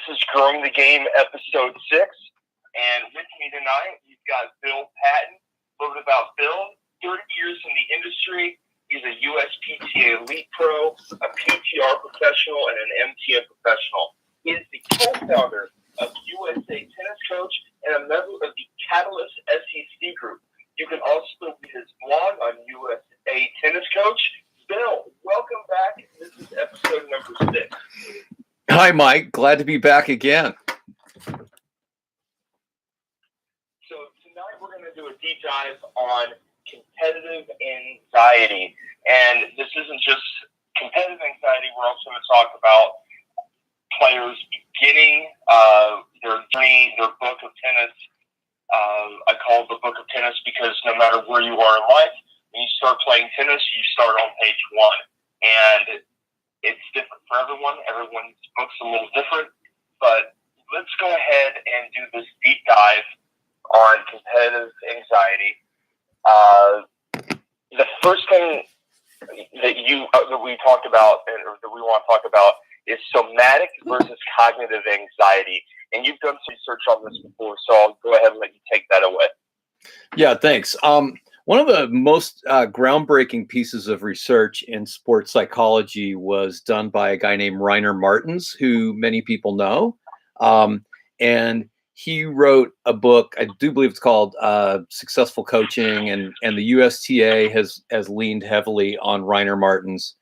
is Growing the Game, episode 6. And with me tonight, we've got Bill Patton. A little bit about Bill. 30 years in the industry. He's a USPTA Elite Pro, a PTR professional, and an MTN professional. He is the co-founder of USA Tennis Coach and a member of the Catalyst SEC Group. You can also read his blog on USA Tennis Coach. Bill, welcome back. This is episode number 6. Hi, Mike. Glad to be back again. So tonight we're going to do a deep dive on competitive anxiety. And this isn't just competitive anxiety. We're also going to talk about players beginning their journey, their book of tennis. I call it the book of tennis because no matter where you are in life, when you start playing tennis, you start on page 1. And it's different for everyone. Everyone's book's a little different. But let's go ahead and do this deep dive on competitive anxiety. The first thing that we talked about, or that we want to talk about, is somatic versus cognitive anxiety. And you've done some research on this before, so I'll go ahead and let you take that away. Yeah, thanks. One of the most groundbreaking pieces of research in sports psychology was done by a guy named Rainer Martens, who many people know. And he wrote a book, I do believe it's called Successful Coaching, and the USTA has leaned heavily on Rainer Martens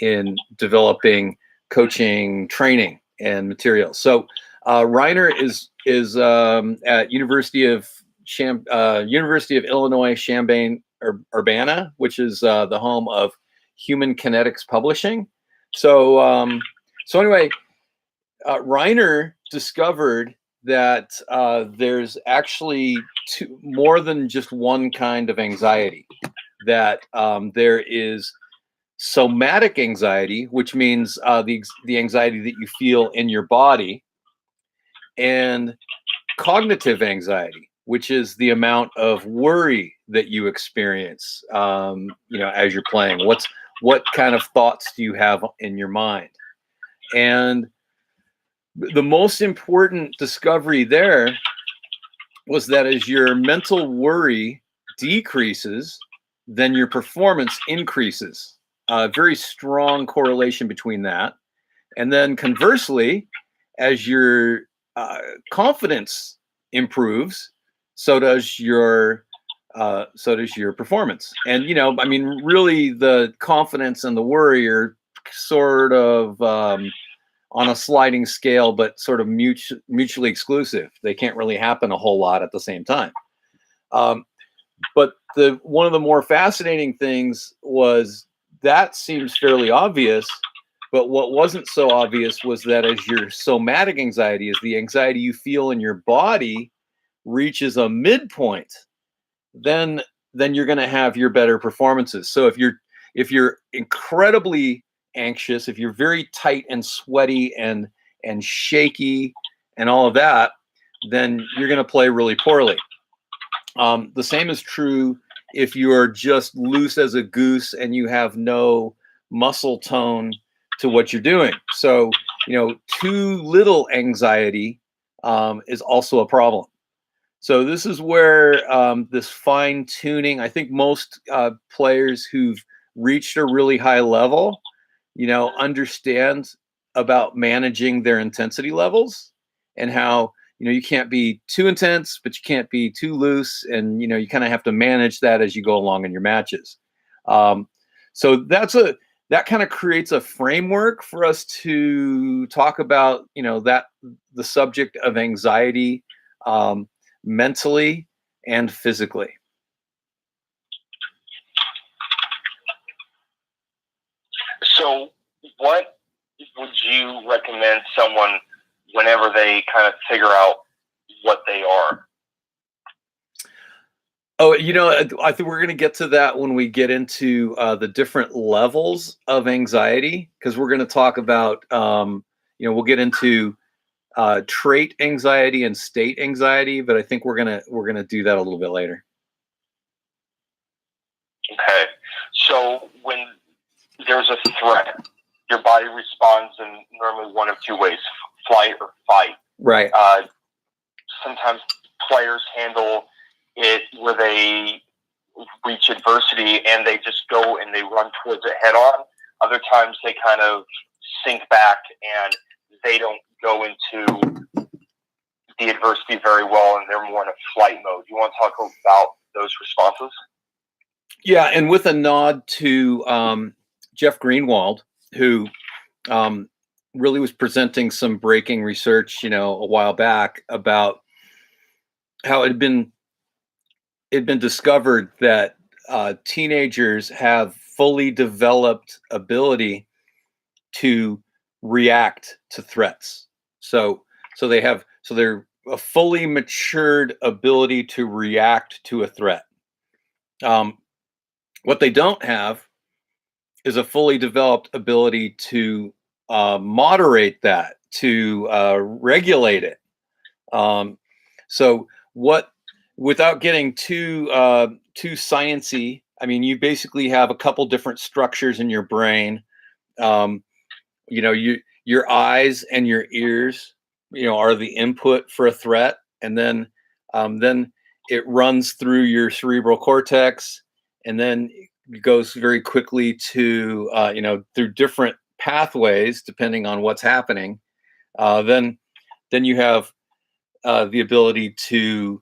in developing coaching training and materials. So Rainer is at University of Illinois Champaign-Urbana, which is the home of Human Kinetics Publishing. So anyway, Rainer discovered that there's actually more than just one kind of anxiety. That there is somatic anxiety, which means the anxiety that you feel in your body, and cognitive anxiety, which is the amount of worry that you experience, as you're playing. What kind of thoughts do you have in your mind? And the most important discovery there was that as your mental worry decreases, then your performance increases. Very strong correlation between that. And then conversely, as your confidence improves, so does your performance. And really, the confidence and the worry are sort of on a sliding scale, but sort of mutually exclusive. They can't really happen a whole lot at the same time. But one of the more fascinating things was that seems fairly obvious, but what wasn't so obvious was that as your somatic anxiety, as the anxiety you feel in your body reaches a midpoint, then you're going to have your better performances. So if you're incredibly anxious, if you're very tight and sweaty and shaky and all of that, then you're going to play really poorly. The same is true if you're just loose as a goose and you have no muscle tone to what you're doing. So, too little anxiety is also a problem. So this is where this fine tuning, I think most players who've reached a really high level, understand about managing their intensity levels and how, you can't be too intense, but you can't be too loose. And, you kind of have to manage that as you go along in your matches. So that kind of creates a framework for us to talk about, the subject of anxiety mentally and physically. So what would you recommend someone whenever they kind of figure out what they are? Oh, I think we're going to get to that when we get into the different levels of anxiety, because we're going to talk about, we'll get into trait anxiety and state anxiety, but I think we're gonna do that a little bit later. Okay, so when there's a threat, your body responds in normally one of two ways: flight or fight. Right. Sometimes players handle it where they reach adversity and they just go and they run towards it head on. Other times they kind of sink back and they don't go into the adversity very well and they're more in a flight mode. You want to talk about those responses? Yeah, and with a nod to Jeff Greenwald, who really was presenting some breaking research, a while back about how it had been discovered that teenagers have fully developed ability to react to threats. So they're a fully matured ability to react to a threat. What they don't have is a fully developed ability to moderate that, to regulate it. So what, without getting too sciencey, I mean, you basically have a couple different structures in your brain. Your eyes and your ears, are the input for a threat, and then it runs through your cerebral cortex, and then it goes very quickly to through different pathways depending on what's happening. Then you have the ability to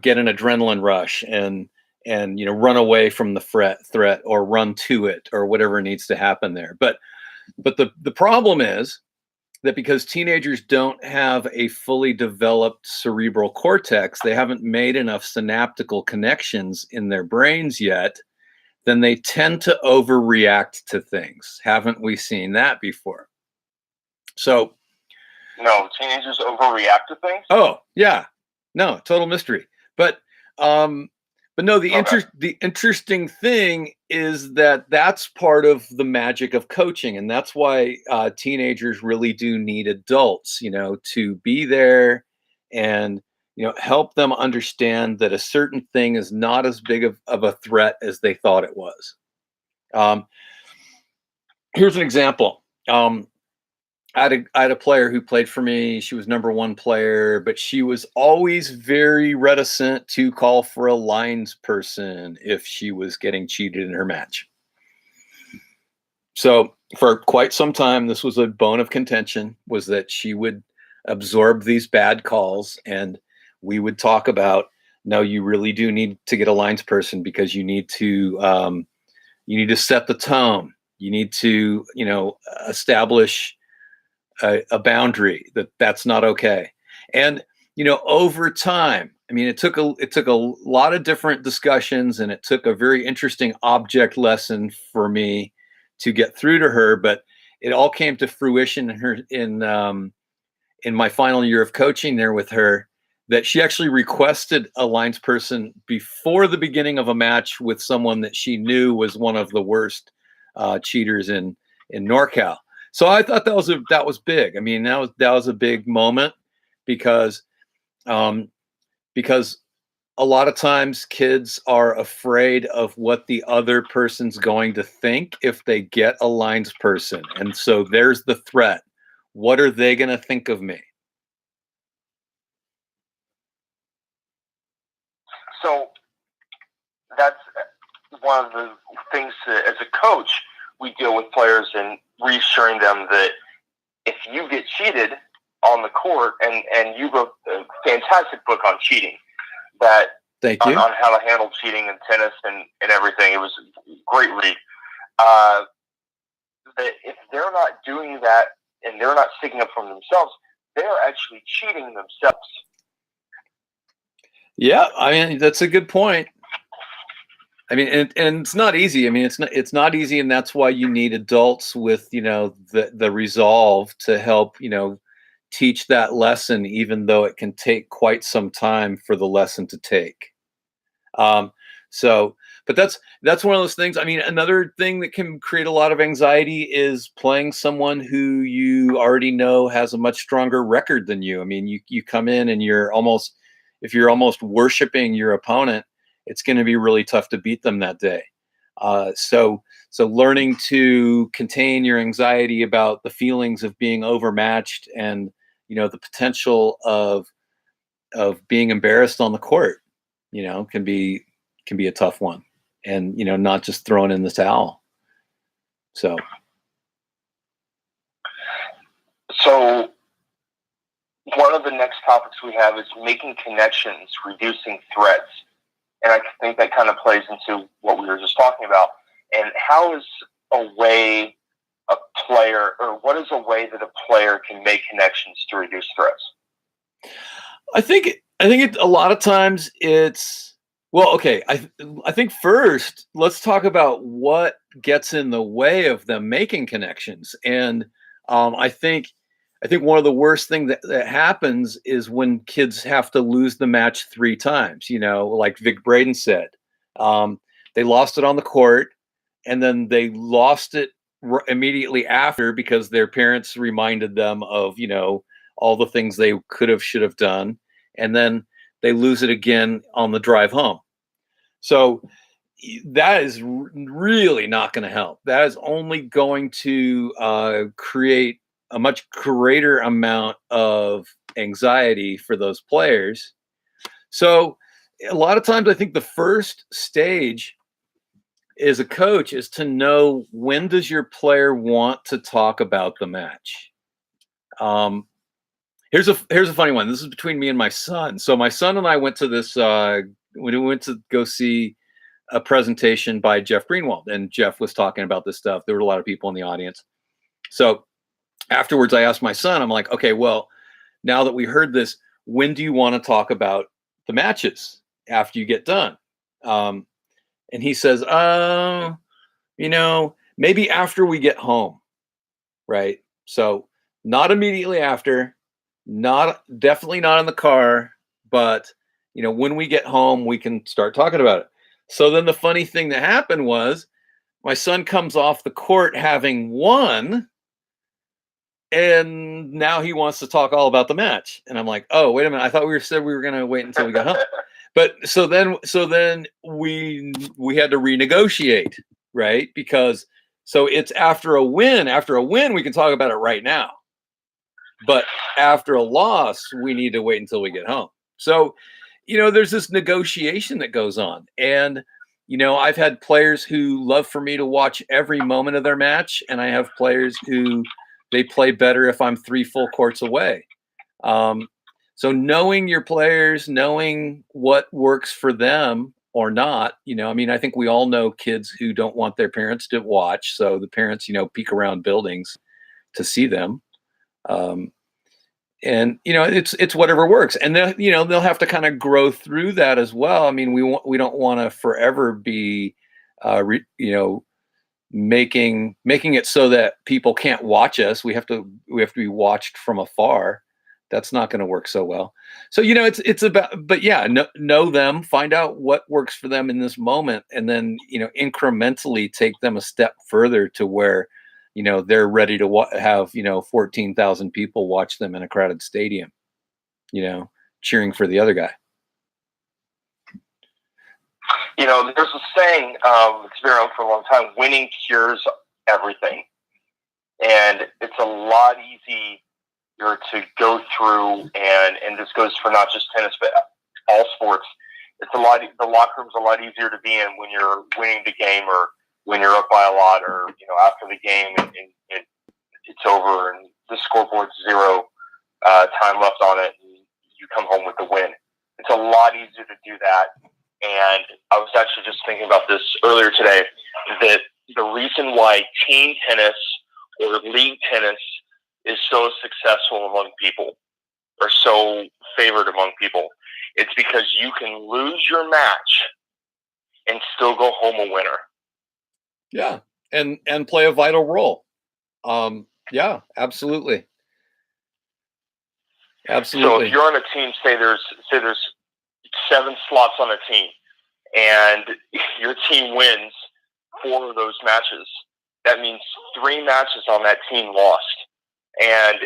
get an adrenaline rush and run away from the threat or run to it or whatever needs to happen there. But the problem is that because teenagers don't have a fully developed cerebral cortex, they haven't made enough synaptical connections in their brains yet, then they tend to overreact to things. Haven't we seen that before? So, no, teenagers overreact to things? Oh, yeah. No, total mystery. But no, the interesting thing is that that's part of the magic of coaching, and that's why teenagers really do need adults, to be there and help them understand that a certain thing is not as big of a threat as they thought it was. Here's an example. I had a player who played for me. She was number one player, but she was always very reticent to call for a lines person if she was getting cheated in her match. So for quite some time, this was a bone of contention, was that she would absorb these bad calls, and we would talk about, no, you really do need to get a lines person because you need to set the tone. You need to, establish a boundary that's not okay. And over time, I mean, it took a lot of different discussions, and it took a very interesting object lesson for me to get through to her, but it all came to fruition in my final year of coaching there with her, that she actually requested a lines person before the beginning of a match with someone that she knew was one of the worst cheaters in NorCal. So I thought that was big. I mean, that was a big moment because a lot of times kids are afraid of what the other person's going to think if they get a lines person. And so there's the threat. What are they going to think of me? So that's one of the things that, as a coach, we deal with players and reassuring them that if you get cheated on the court, and you wrote a fantastic book on cheating, that Thank you. On how to handle cheating in tennis and everything. It was a great read. That if they're not doing that and they're not sticking up for themselves, they're actually cheating themselves. Yeah, I mean, that's a good point. I mean, and it's not easy. I mean, it's not easy, and that's why you need adults with the resolve to help teach that lesson, even though it can take quite some time for the lesson to take. But that's one of those things. I mean, another thing that can create a lot of anxiety is playing someone who you already know has a much stronger record than you. I mean, you come in and if you're almost worshiping your opponent, it's going to be really tough to beat them that day. So learning to contain your anxiety about the feelings of being overmatched and the potential of being embarrassed on the court, can be a tough one, and not just throwing in the towel. So one of the next topics we have is making connections, reducing threats. And I think that kind of plays into what we were just talking about. And how is a way a player, or what is a way that a player can make connections to reduce threats? I think a lot of times it's, well, okay. I think first let's talk about what gets in the way of them making connections. And I think one of the worst things that happens is when kids have to lose the match 3 times. Like Vic Braden said, they lost it on the court, and then they lost it immediately after because their parents reminded them of all the things they should have done, and then they lose it again on the drive home. So that is really not going to help. That is only going to create a much greater amount of anxiety for those players. So a lot of times I think the first stage as a coach is to know, when does your player want to talk about the match? Here's a funny one. This is between me and my son. So my son and I went to this, we went to go see a presentation by Jeff Greenwald, and Jeff was talking about this stuff. There were a lot of people in the audience. So afterwards, I asked my son, I'm like, okay, well, now that we heard this, when do you want to talk about the matches after you get done? And he says, maybe after we get home, right? So not immediately after, definitely not in the car, but when we get home, we can start talking about it. So then the funny thing that happened was my son comes off the court having won, and now he wants to talk all about the match. And I'm like, oh, wait a minute. I thought we were going to wait until we got home. But so then we had to renegotiate, right? Because so it's after a win, we can talk about it right now. But after a loss, we need to wait until we get home. So, there's this negotiation that goes on. And, I've had players who love for me to watch every moment of their match. And I have players who they play better if I'm 3 full courts away. So knowing your players, knowing what works for them or not, I think we all know kids who don't want their parents to watch. So the parents, peek around buildings to see them. And it's whatever works, and they'll have to kind of grow through that as well. I mean, we don't want to forever be, making it so that people can't watch us. We have to be watched from afar. That's not going to work so well. So it's about, but yeah, know them, find out what works for them in this moment, and then incrementally take them a step further to where they're ready to have 14,000 people watch them in a crowded stadium, cheering for the other guy. There's a saying, it's been around for a long time: winning cures everything. And it's a lot easier to go through, and this goes for not just tennis, but all sports. The locker room's a lot easier to be in when you're winning the game, or when you're up by a lot, or after the game and it's over and the scoreboard's 0 time left on it, and you come home with the win. It's a lot easier to do that. And I was actually just thinking about this earlier today, that the reason why team tennis or league tennis is so successful among people, or so favored among people, it's because you can lose your match and still go home a winner. Yeah, and play a vital role. Yeah, absolutely. So if you're on a team, say there's 7 slots on a team, and your team wins 4 of those matches, that means 3 matches on that team lost. And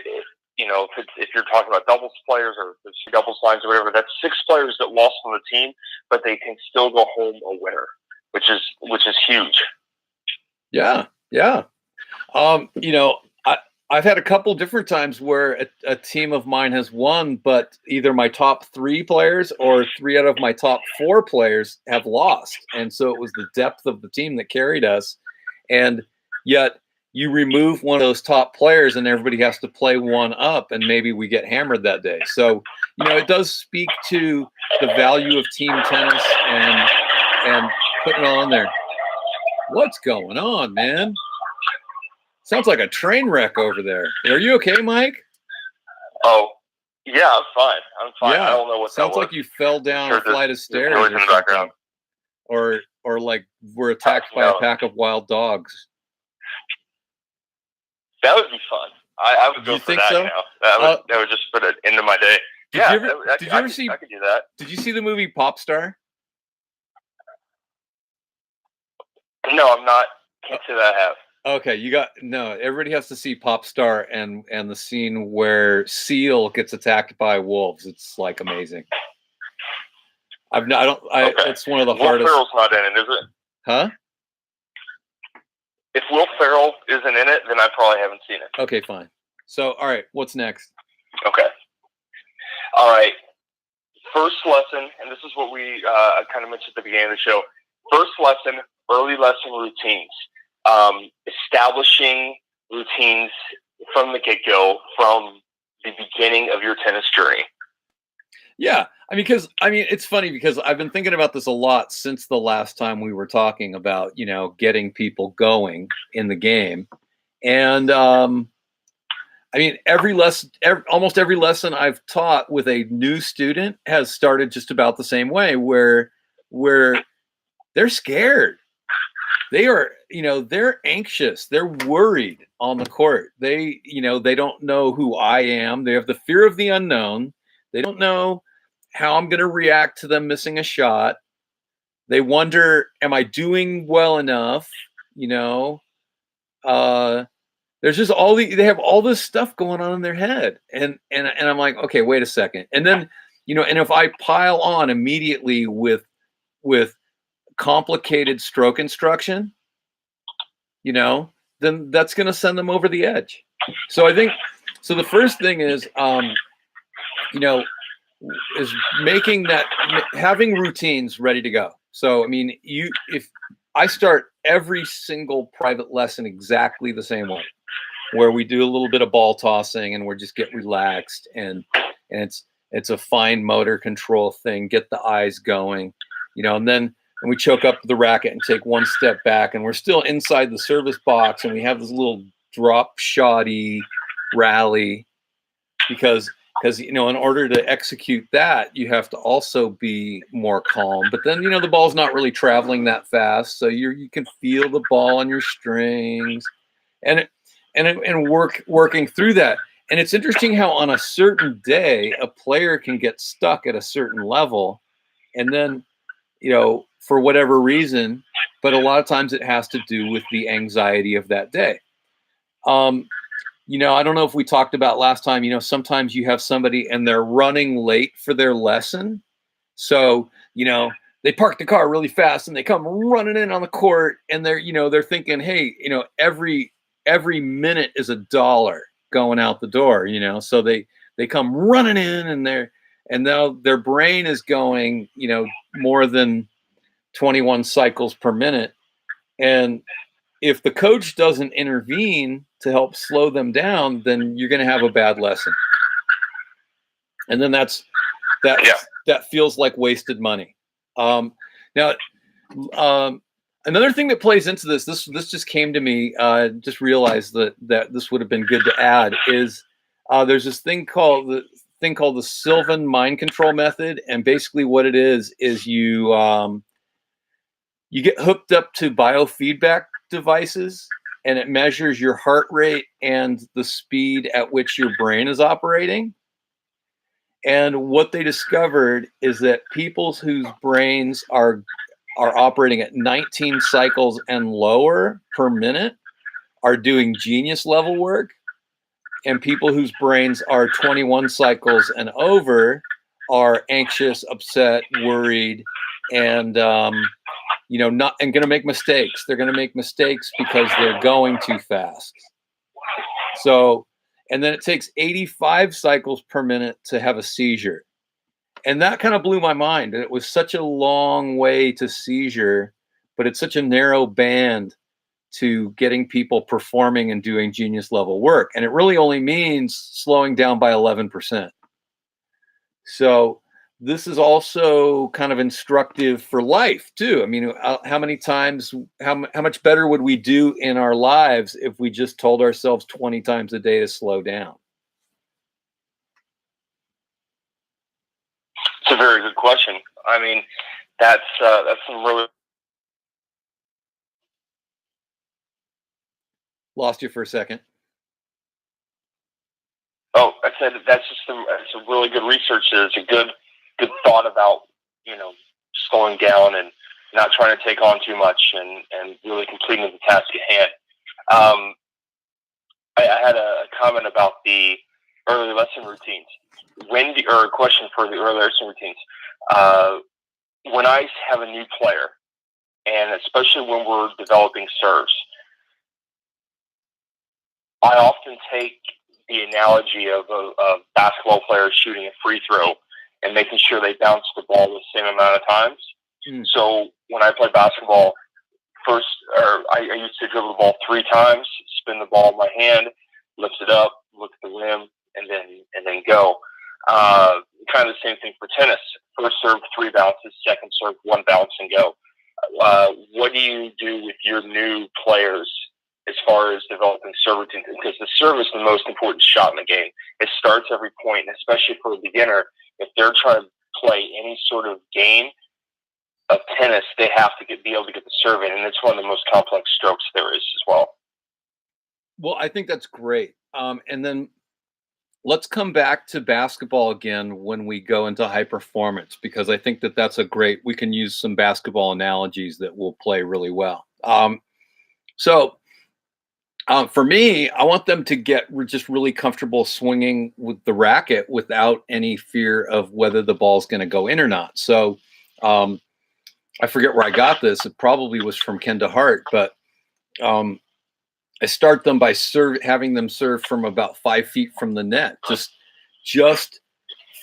if you're talking about doubles players or doubles lines or whatever, that's 6 players that lost on the team, but they can still go home a winner, which is huge. Yeah. I've had a couple different times where a team of mine has won, but either my top 3 players or 3 out of my top 4 players have lost. And so it was the depth of the team that carried us. And yet you remove one of those top players and everybody has to play one up, and maybe we get hammered that day. So, it does speak to the value of team tennis and putting it on there. What's going on, man? Sounds like a train wreck over there. Are you okay, Mike? Oh, yeah, I'm fine. I'm fine. Yeah. I don't know what Sounds that was. like you fell down a flight of stairs noise in the background. Or like were attacked by a pack of wild dogs. That would be fun. I would go for that so? now. That would just put an end to my day. Did you I ever see? I could do that. Did you see the movie Popstar? No, I'm not. Can't say that I have. Okay, everybody has to see Popstar and the scene where Seal gets attacked by wolves. It's like amazing. It's one of the hardest. Will Ferrell's not in it, is it? Huh? If Will Ferrell isn't in it, then I probably haven't seen it. Okay, fine. So, all right, what's next? Okay. All right. First lesson, and this is what we kind of mentioned at the beginning of the show. First lesson, early lesson routines. Establishing routines from the get-go, from the beginning of your tennis journey. Yeah, it's funny because I've been thinking about this a lot since the last time we were talking about, getting people going in the game. And almost every lesson I've taught with a new student has started just about the same way, where they're scared. They are, they're anxious. They're worried on the court. They don't know who I am. They have the fear of the unknown. They don't know how I'm going to react to them missing a shot. They wonder, am I doing well enough? There's just they have all this stuff going on in their head. And I'm like, okay, wait a second. And then, and if I pile on immediately with complicated stroke instruction, then that's going to send them over the edge. So I think, the first thing is, is having routines ready to go. So, if I start every single private lesson exactly the same way, where we do a little bit of ball tossing and we're just get relaxed and it's a fine motor control thing, get the eyes going, and then we choke up the racket and take one step back, and we're still inside the service box, and we have this little drop shotty rally because in order to execute that, you have to also be more calm. But then the ball's not really traveling that fast, so you can feel the ball on your strings, and working through that. And it's interesting how on a certain day a player can get stuck at a certain level, and then for whatever reason, but a lot of times it has to do with the anxiety of that day. I don't know if we talked about last time, sometimes you have somebody and they're running late for their lesson. So, they park the car really fast and they come running in on the court, and they're thinking, hey, every minute is $1 going out the door, so they come running in and now their brain is going, more than 21 cycles per minute. And if the coach doesn't intervene to help slow them down, then you're going to have a bad lesson. And then that feels like wasted money. Now, another thing that plays into this just came to me, just realized that this would have been good to add, is there's this thing called the Sylvan mind control method. And basically what it is you get hooked up to biofeedback devices, and it measures your heart rate and the speed at which your brain is operating. And what they discovered is that people whose brains are operating at 19 cycles and lower per minute are doing genius level work, and people whose brains are 21 cycles and over are anxious, upset, worried, and not going to make mistakes. They're going to make mistakes because they're going too fast. So, and then it takes 85 cycles per minute to have a seizure. And that kind of blew my mind. It was such a long way to seizure, but it's such a narrow band to getting people performing and doing genius level work. And it really only means slowing down by 11%. So this is also kind of instructive for life too. I mean, how many times, how much better would we do in our lives if we just told ourselves 20 times a day to slow down? It's a very good question. I mean, that's some really. Lost you for a second. Oh, I said that's a really good research. It's a good thought about, you know, slowing down and not trying to take on too much and really completing the task at hand. I had a comment about the early lesson routines. Or a question for the early lesson routines. When I have a new player, and especially when we're developing serves, I often take the analogy of a basketball player shooting a free throw and making sure they bounce the ball the same amount of times. So when I play basketball, I used to dribble the ball 3 times, spin the ball in my hand, lift it up, look at the rim, and then go. Kind of the same thing for tennis. First serve, 3 bounces. Second serve, 1 bounce and go. What do you do with your new players as far as developing serve routines? Because the serve is the most important shot in the game. It starts every point, and especially for a beginner, if they're trying to play any sort of game of tennis, they have to be able to get the serve in, and it's one of the most complex strokes there is as well. Well, I think that's great. And then let's come back to basketball again when we go into high performance, because I think that that's we can use some basketball analogies that will play really well. For me, I want them to get just really comfortable swinging with the racket without any fear of whether the ball's going to go in or not. So I forget where I got this. It probably was from Ken DeHart, but I start them by having them serve from about 5 feet from the net, just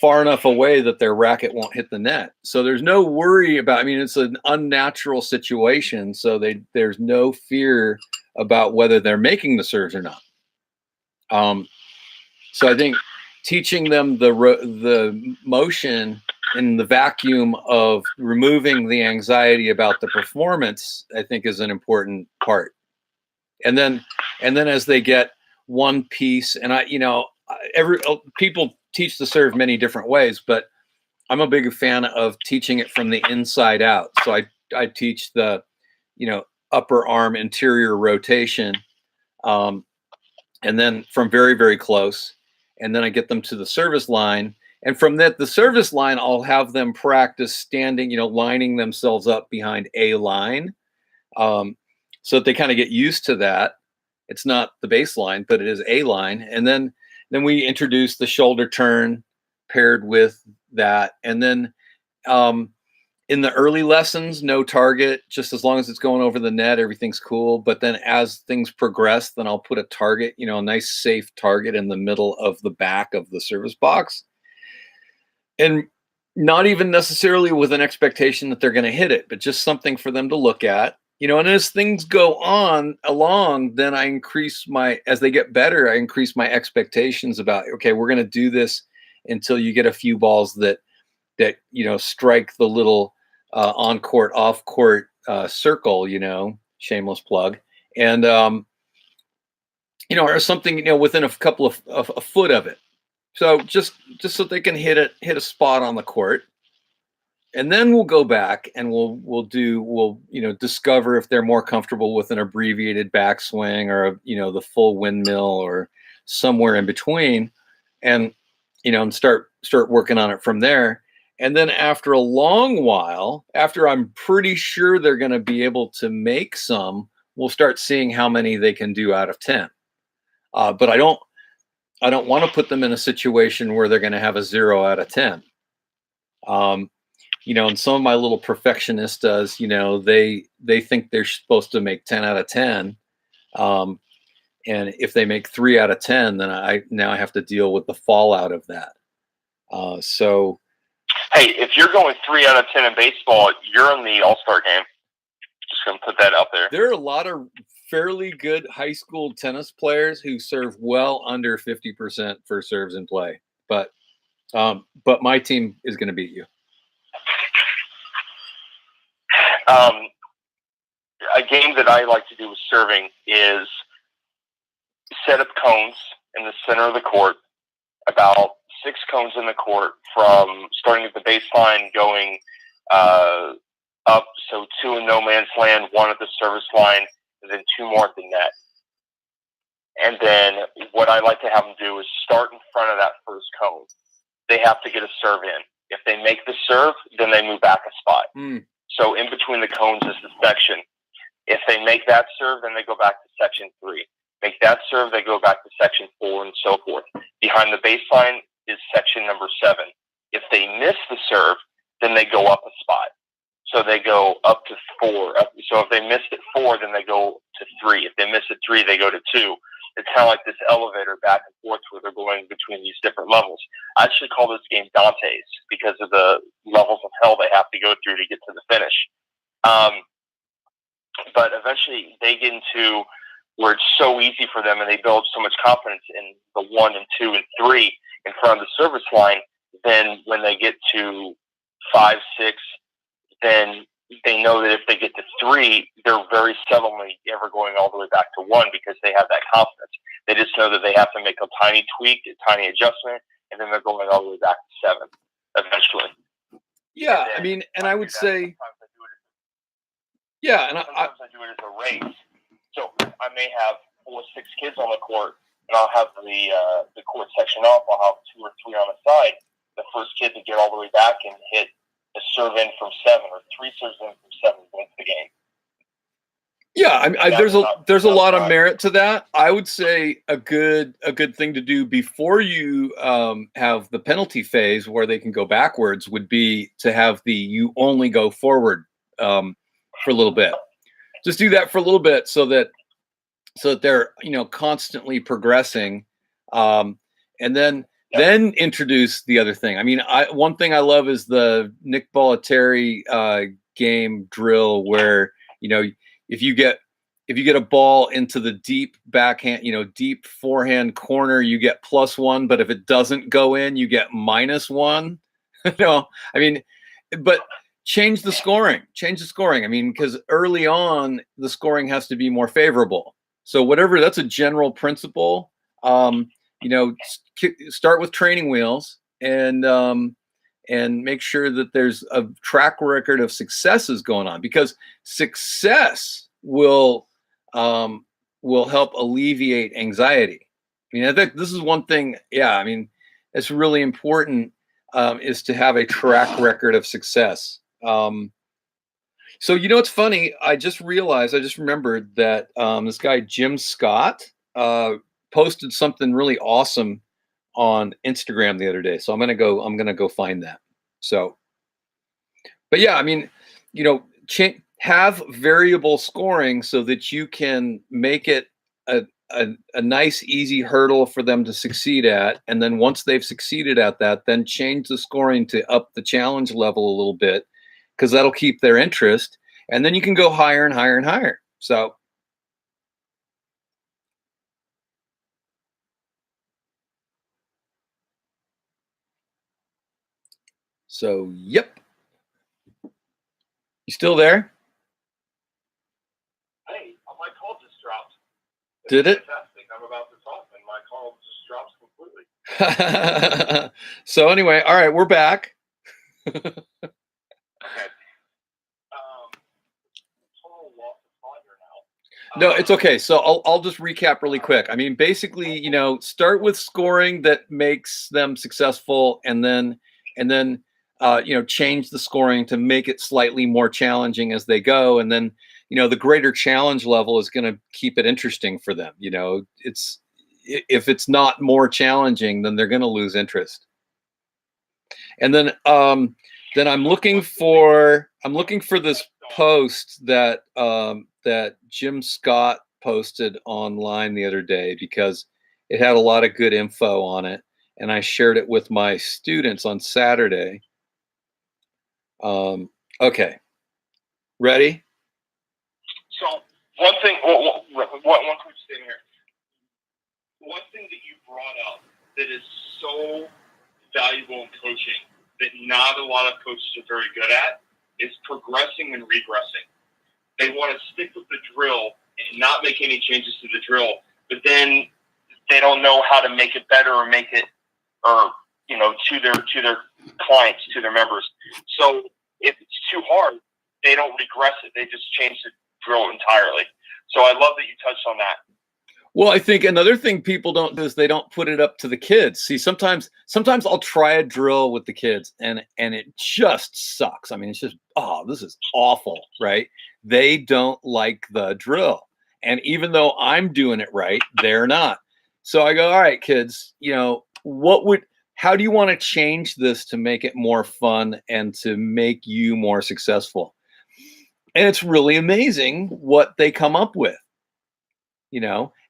far enough away that their racket won't hit the net. So there's no worry about. I mean, it's an unnatural situation, so there's no fear about whether they're making the serves or not. So I think teaching them the motion in the vacuum of removing the anxiety about the performance, I think, is an important part. And then as they get one piece, and people teach the serve many different ways, but I'm a big fan of teaching it from the inside out. So I teach the, upper arm interior rotation, and then from very, very close, and then I get them to the service line. And from the service line, I'll have them practice standing, lining themselves up behind a line, so that they kind of get used to that. It's not the baseline, but it is a line. And then we introduce the shoulder turn paired with that. And then in the early lessons, no target, just as long as it's going over the net, everything's cool. But then as things progress, then I'll put a target, a nice safe target in the middle of the back of the service box. And not even necessarily with an expectation that they're going to hit it, but just something for them to look at. And as things go on along, then as they get better, I increase my expectations about, okay, we're going to do this until you get a few balls that strike the little on-court, off-court circle, shameless plug. And, or something, within a couple of a foot of it. So just so they can hit a spot on the court. And then we'll go back and we'll discover if they're more comfortable with an abbreviated backswing or the full windmill or somewhere in between, and and start working on it from there. And then after a long while, after I'm pretty sure they're going to be able to make some, we'll start seeing how many they can do out of 10. But I don't want to put them in a situation where they're going to have a 0 out of 10. And some of my little perfectionistas, they think they're supposed to make 10 out of 10. And if they make 3 out of 10, then I have to deal with the fallout of that. So, hey, if you're going 3 out of 10 in baseball, you're in the All-Star game. Just gonna put that out there. There are a lot of fairly good high school tennis players who serve well under 50% for serves in play, but my team is going to beat you. A game that I like to do with serving is set up cones in the center of the court, about 6 cones in the court, from starting at the baseline, going up, so 2 in no man's land, 1 at the service line, and then 2 more at the net. And then what I like to have them do is start in front of that first cone. They have to get a serve in. If they make the serve, then they move back a spot. So in between the cones is the section. If they make that serve, then they go back to section 3. Make that serve, they go back to section 4, and so forth. Behind the baseline is section number 7. If they miss the serve, then they go up a spot. So they go up to 4. So if they miss at 4, then they go to 3. If they miss at 3, they go to 2. It's kind of like this elevator back and forth where they're going between these different levels. I actually call this game Dante's because of the levels of hell they have to go through to get to the finish. But eventually they get into where it's so easy for them and they build so much confidence in the 1 and 2 and 3 in front of the service line. Then when they get to 5, 6, then they know that if they get to 3, they're very seldomly ever going all the way back to 1 because they have that confidence. They just know that they have to make a tiny tweak, a tiny adjustment, and then they're going all the way back to 7 eventually. Yeah, I mean, and I would say, yeah, and sometimes I do it as a race. So I may have 4 or 6 kids on the court, and I'll have the court section off. I'll have 2 or 3 on the side. The first kid to get all the way back and hit a serve in from 7 or 3 serves in from 7 wins the game. Yeah, there's a lot of merit to that. I would say a good thing to do before you have the penalty phase where they can go backwards would be to have you only go forward for a little bit. Just do that for a little bit so that they're constantly progressing, and then introduce the other thing. I mean, one thing I love is the Nick Bollettieri game drill where if you get a ball into the deep backhand, deep forehand corner, you get +1. But if it doesn't go in, you get -1. I mean, but change the scoring. I mean, because early on the scoring has to be more favorable. So that's a general principle. Start with training wheels and make sure that there's a track record of successes going on, because success will help alleviate anxiety. I mean, I think this is one thing. Yeah, I mean, it's really important is to have a track record of success. So it's funny. I just remembered that this guy Jim Scott posted something really awesome on Instagram the other day. So I'm gonna go find that. So, but yeah, I mean, have variable scoring so that you can make it a nice, easy hurdle for them to succeed at. And then once they've succeeded at that, then change the scoring to up the challenge level a little bit, because that'll keep their interest. And then you can go higher and higher and higher. So, yep. You still there? Hey, my call just dropped. Did it? Fantastic. I'm about to talk, and my call just drops completely. So anyway, all right, we're back. Okay. Total loss of thought here now. No, it's okay. So I'll just recap really quick. I mean, basically, start with scoring that makes them successful, and then change the scoring to make it slightly more challenging as they go. And then, the greater challenge level is going to keep it interesting for them. If it's not more challenging, then they're going to lose interest. And then I'm looking for this post that Jim Scott posted online the other day because it had a lot of good info on it, and I shared it with my students on Saturday. Okay, ready? So one thing, one quick thing here. One thing that you brought up that is so valuable in coaching that not a lot of coaches are very good at is progressing and regressing. They want to stick with the drill and not make any changes to the drill, but then they don't know how to make it better or make it, or to their clients, to their members. So if it's too hard, they don't regress it. They just change the drill entirely. So I love that you touched on that. Well, I think another thing people don't do is they don't put it up to the kids. See, sometimes I'll try a drill with the kids and it just sucks. I mean, it's just, oh, this is awful, right? They don't like the drill. And even though I'm doing it right, they're not. So I go, all right, kids, how do you want to change this to make it more fun and to make you more successful? And it's really amazing what they come up with.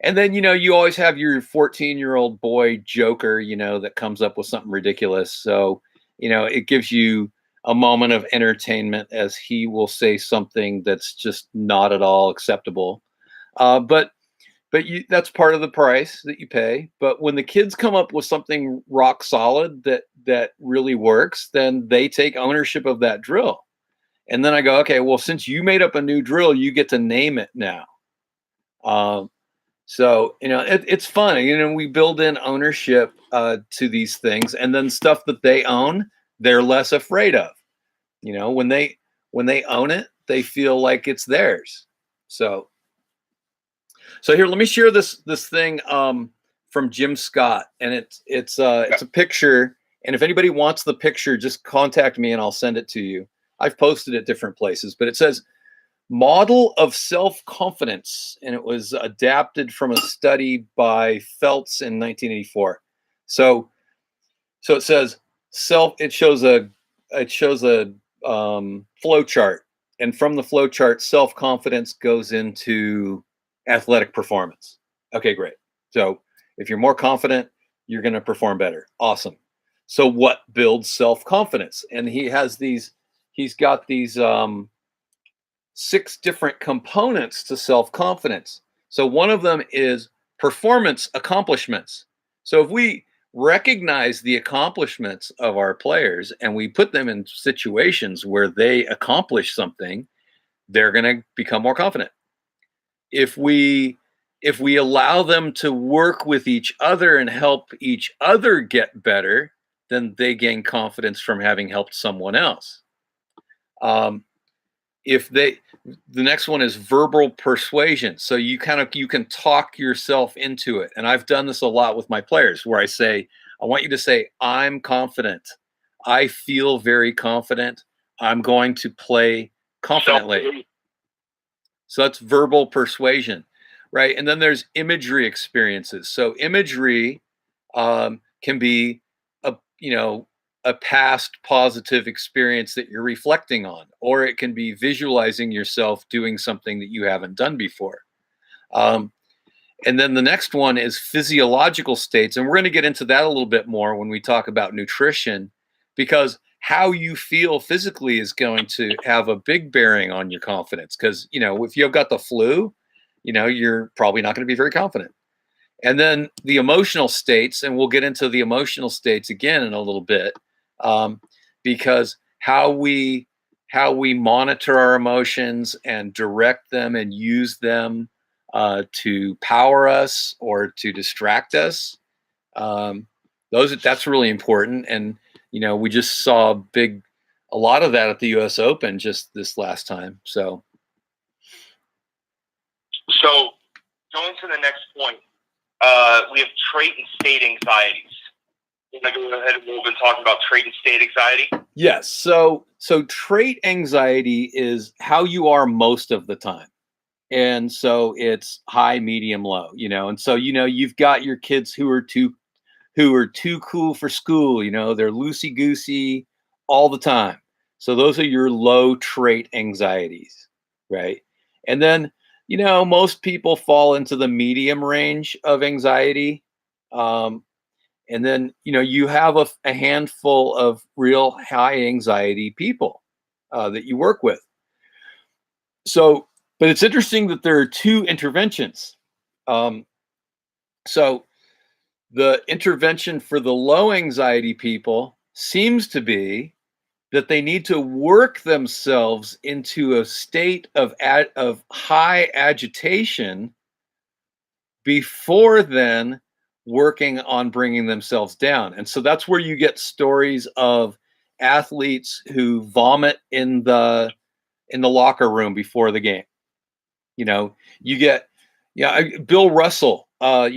And then, you always have your 14-year-old boy joker, that comes up with something ridiculous. So, it gives you a moment of entertainment as he will say something that's just not at all acceptable. But that's part of the price that you pay. But when the kids come up with something rock solid that really works, then they take ownership of that drill. And then I go, okay, well, since you made up a new drill, you get to name it now. So, it's fun. We build in ownership to these things, and then stuff that they own, they're less afraid of. When they own it, they feel like it's theirs. So here, let me share this thing from Jim Scott, and it's a picture. And if anybody wants the picture, just contact me and I'll send it to you. I've posted it different places, but it says model of self-confidence, and it was adapted from a study by Feltz in 1984. So it says it shows a flow chart, and from the flow chart, self-confidence goes into athletic performance. Okay, great. So if you're more confident, you're going to perform better. Awesome. So what builds self-confidence? And he's got these 6 different components to self-confidence. So one of them is performance accomplishments. So if we recognize the accomplishments of our players and we put them in situations where they accomplish something, they're going to become more confident. If we allow them to work with each other and help each other get better, then they gain confidence from having helped someone else. The next one is verbal persuasion. So you can talk yourself into it. And I've done this a lot with my players where I want you to say, I'm confident. I feel very confident. I'm going to play confidently. So that's verbal persuasion, right? And then there's imagery experiences. So imagery can be a past positive experience that you're reflecting on, or it can be visualizing yourself doing something that you haven't done before. And then the next one is physiological states. And we're going to get into that a little bit more when we talk about nutrition, because how you feel physically is going to have a big bearing on your confidence. Because, if you've got the flu, you're probably not going to be very confident. And then the emotional states, and we'll get into the emotional states again in a little bit, because how we monitor our emotions and direct them and use them to power us or to distract us, that's really important. And we just saw a lot of that at the U.S. Open just this last time. So going to the next point, we have trait and state anxieties. We've been talking about trait and state anxiety. Yes. So trait anxiety is how you are most of the time. And so it's high, medium, low, and so, you've got your kids who are too cool for school. They're loosey goosey all the time. So those are your low trait anxieties. Right. And then Most people fall into the medium range of anxiety. Um, and then, you have a handful of real high anxiety people that you work with. So, but it's interesting that there are two interventions. Um, so, the intervention for the low anxiety people seems to be that they need to work themselves into a state of high agitation before then working on bringing themselves down. And so that's where you get stories of athletes who vomit in the locker room before the game. You get, yeah, Bill Russell. How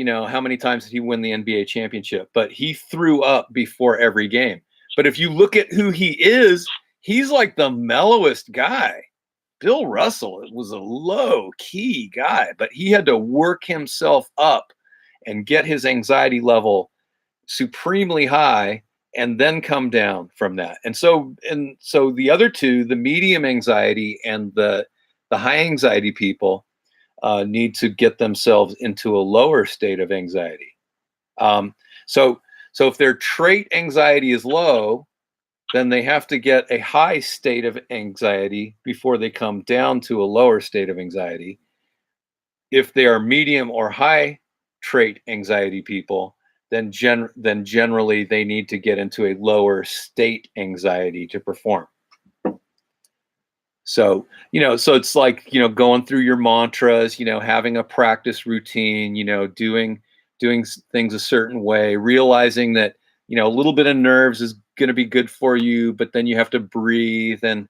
many times did he win the NBA championship? But he threw up before every game. But if you look at who he is, he's like the mellowest guy. Bill Russell was a low key guy, but he had to work himself up and get his anxiety level supremely high and then come down from that. And so the other two, the medium anxiety and the high anxiety people, need to get themselves into a lower state of anxiety. Um, so so if their trait anxiety is low, then they have to get a high state of anxiety before they come down to a lower state of anxiety. If they are medium or high trait anxiety people, then generally they need to get into a lower state anxiety to perform. So it's like, going through your mantras, having a practice routine, doing things a certain way, realizing that, a little bit of nerves is going to be good for you, but then you have to breathe and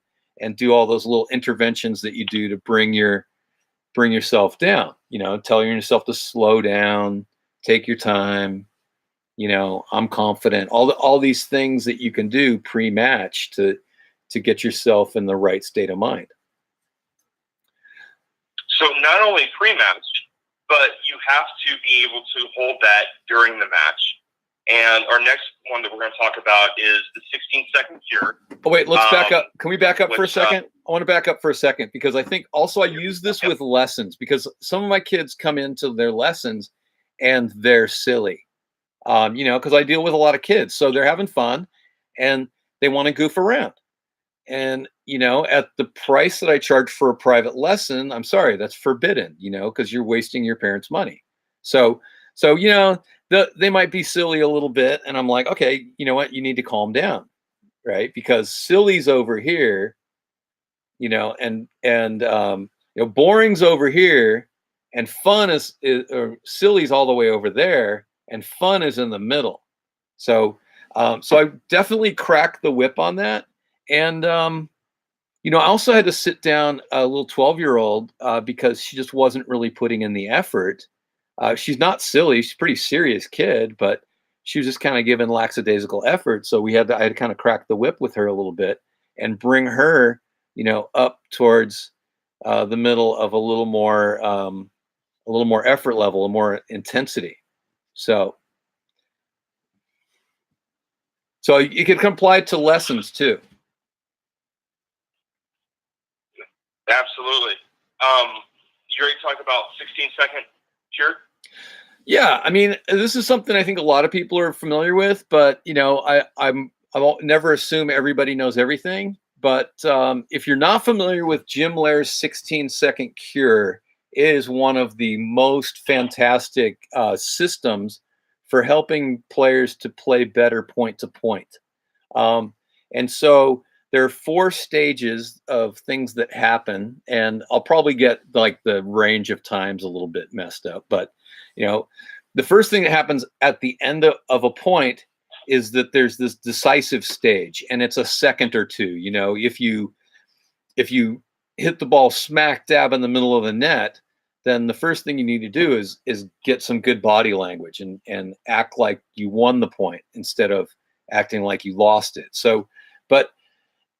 do all those little interventions that you do to bring yourself down, telling yourself to slow down, take your time, I'm confident, all these things that you can do pre-match to get yourself in the right state of mind. So not only pre-match, but you have to be able to hold that during the match. And our next one that we're going to talk about is the 16-second cure. Oh, wait, let's back up. Can we back up for a second? I want to back up for a second because I think also I use this with lessons because some of my kids come into their lessons and they're silly, because I deal with a lot of kids. So they're having fun and they want to goof around. And, at the price that I charge for a private lesson, I'm sorry, that's forbidden, because you're wasting your parents' money. So, they might be silly a little bit. And I'm like, okay, you know what? You need to calm down, right? Because silly's over here, boring's over here and fun or silly's all the way over there and fun is in the middle. So I definitely cracked the whip on that. And, I also had to sit down a little 12-year-old because she just wasn't really putting in the effort. She's not silly. She's a pretty serious kid, but she was just kind of giving lackadaisical effort. So I had to kind of crack the whip with her a little bit and bring her, up towards the middle of a little more effort level, a more intensity. So you can apply it to lessons too. Absolutely. You already talked about 16-second cure. Yeah, I mean, this is something I think a lot of people are familiar with, but I'll never assume everybody knows everything. But if you're not familiar with Jim Loehr's 16-second cure, it is one of the most fantastic systems for helping players to play better point to point. And so there are 4 stages of things that happen, and I'll probably get like the range of times a little bit messed up, but the first thing that happens at the end of a point is that there's this decisive stage, and it's a second or two. If you hit the ball smack dab in the middle of the net, then the first thing you need to do is get some good body language and act like you won the point instead of acting like you lost it. So,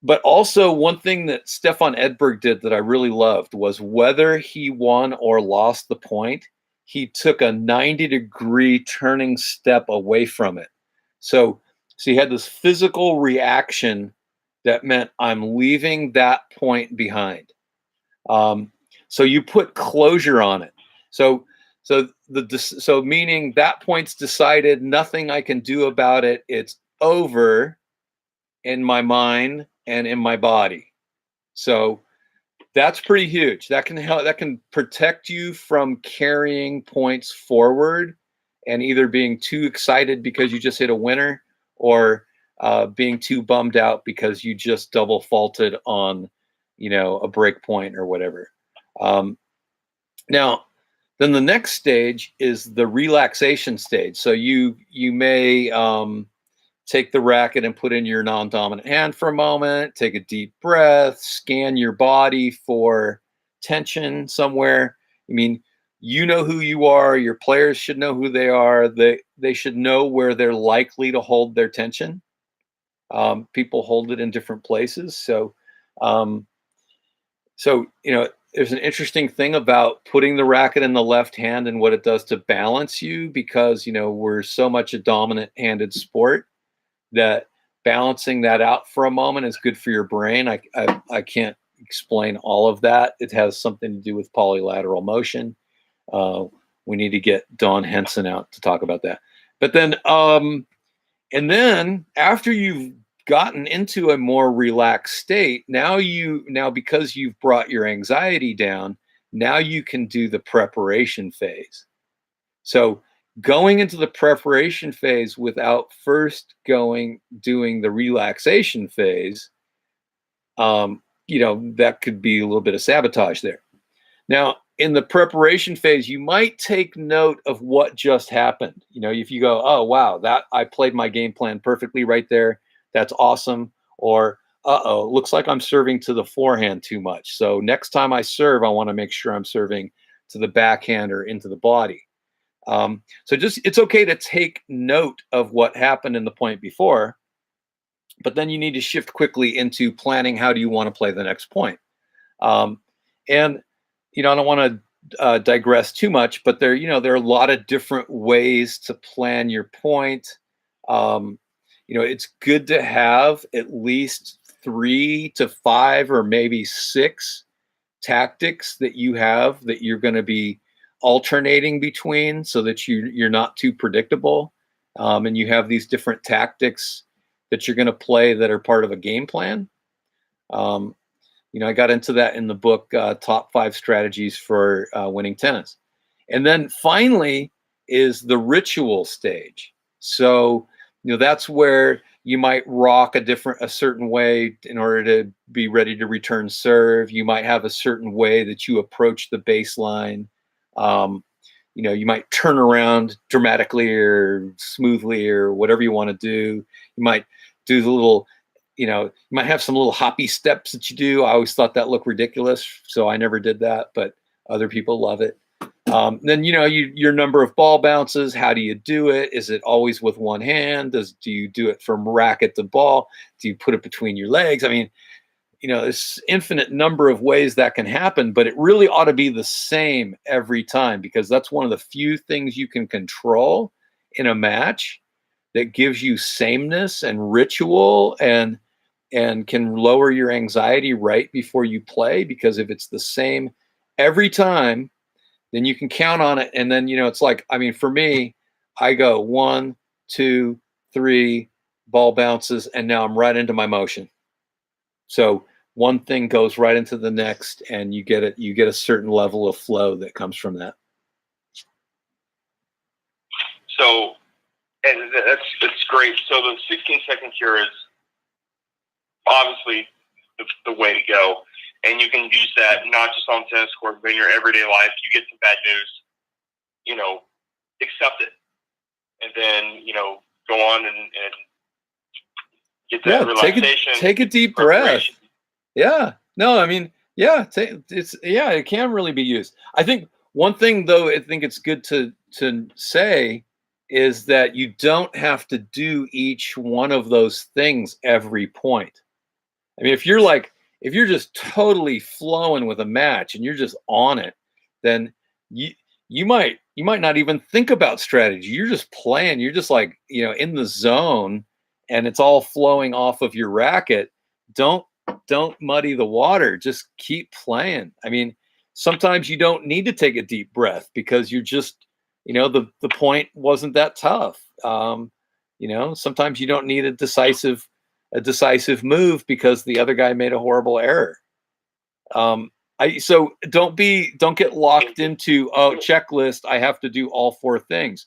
but also one thing that Stefan Edberg did that I really loved was whether he won or lost the point, he took a 90-degree turning step away from it. So he had this physical reaction that meant I'm leaving that point behind. So you put closure on it. So so meaning that point's decided, nothing I can do about it. It's over in my mind and in my body. So that's pretty huge. That can help. That can protect you from carrying points forward and either being too excited because you just hit a winner, or being too bummed out because you just double faulted on, a break point or whatever. Now, then the next stage is the relaxation stage. So you may take the racket and put in your non-dominant hand for a moment, take a deep breath, scan your body for tension somewhere. I mean, you know who you are, your players should know who they are. They should know where they're likely to hold their tension. People hold it in different places. Um, there's an interesting thing about putting the racket in the left hand and what it does to balance you, because, we're so much a dominant handed sport that balancing that out for a moment is good for your brain. I can't explain all of that. It has something to do with polylateral motion. We need to get Dawn Henson out to talk about that. But then, and then after you've gotten into a more relaxed state, now because you've brought your anxiety down, now you can do the preparation phase. So going into the preparation phase without first doing the relaxation phase, that could be a little bit of sabotage there. Now, in the preparation phase, you might take note of what just happened. If you go, oh, wow, that I played my game plan perfectly right there. That's awesome. Or, looks like I'm serving to the forehand too much. So next time I serve, I want to make sure I'm serving to the backhand or into the body. It's okay to take note of what happened in the point before, but then you need to shift quickly into planning how do you want to play the next point. And I don't want to digress too much, but there are a lot of different ways to plan your point. It's good to have at least 3 to 5 or maybe 6 tactics that you have that you're going to be alternating between, so that you're not too predictable, and you have these different tactics that you're going to play that are part of a game plan. I got into that in the book, Top 5 Strategies for Winning Tennis. And then finally is the ritual stage. So, that's where you might rock a certain way in order to be ready to return serve. You might have a certain way that you approach the baseline. You might turn around dramatically or smoothly or whatever you want to do. You might do the little, you might have some little hoppy steps that you do. I always thought that looked ridiculous, so I never did that, but other people love it. Then, your number of ball bounces, how do you do it? Is it always with one hand? Do you do it from racket to ball? Do you put it between your legs? I mean, there's infinite number of ways that can happen, but it really ought to be the same every time, because that's one of the few things you can control in a match that gives you sameness and ritual and can lower your anxiety right before you play. Because if it's the same every time, then you can count on it. And then, it's like, for me, I go 1, 2, 3 ball bounces, and now I'm right into my motion. So one thing goes right into the next, and you get a certain level of flow that comes from that. So, and that's great. So the 16-second cure is obviously the way to go. And you can use that not just on tennis court, but in your everyday life. You get some bad news, accept it. And then, go on and get that relaxation. Take a deep breath. Yeah. No, it can really be used. I think one thing, though, I think it's good to say is that you don't have to do each one of those things every point. If you're just totally flowing with a match and you're just on it, then you might not even think about strategy. You're just playing. You're just like, in the zone, and it's all flowing off of your racket. Don't muddy the water. Just keep playing. sometimes you don't need to take a deep breath because you're just, the point wasn't that tough. Sometimes you don't need a decisive move because the other guy made a horrible error. So don't get locked into, checklist, I have to do all four things.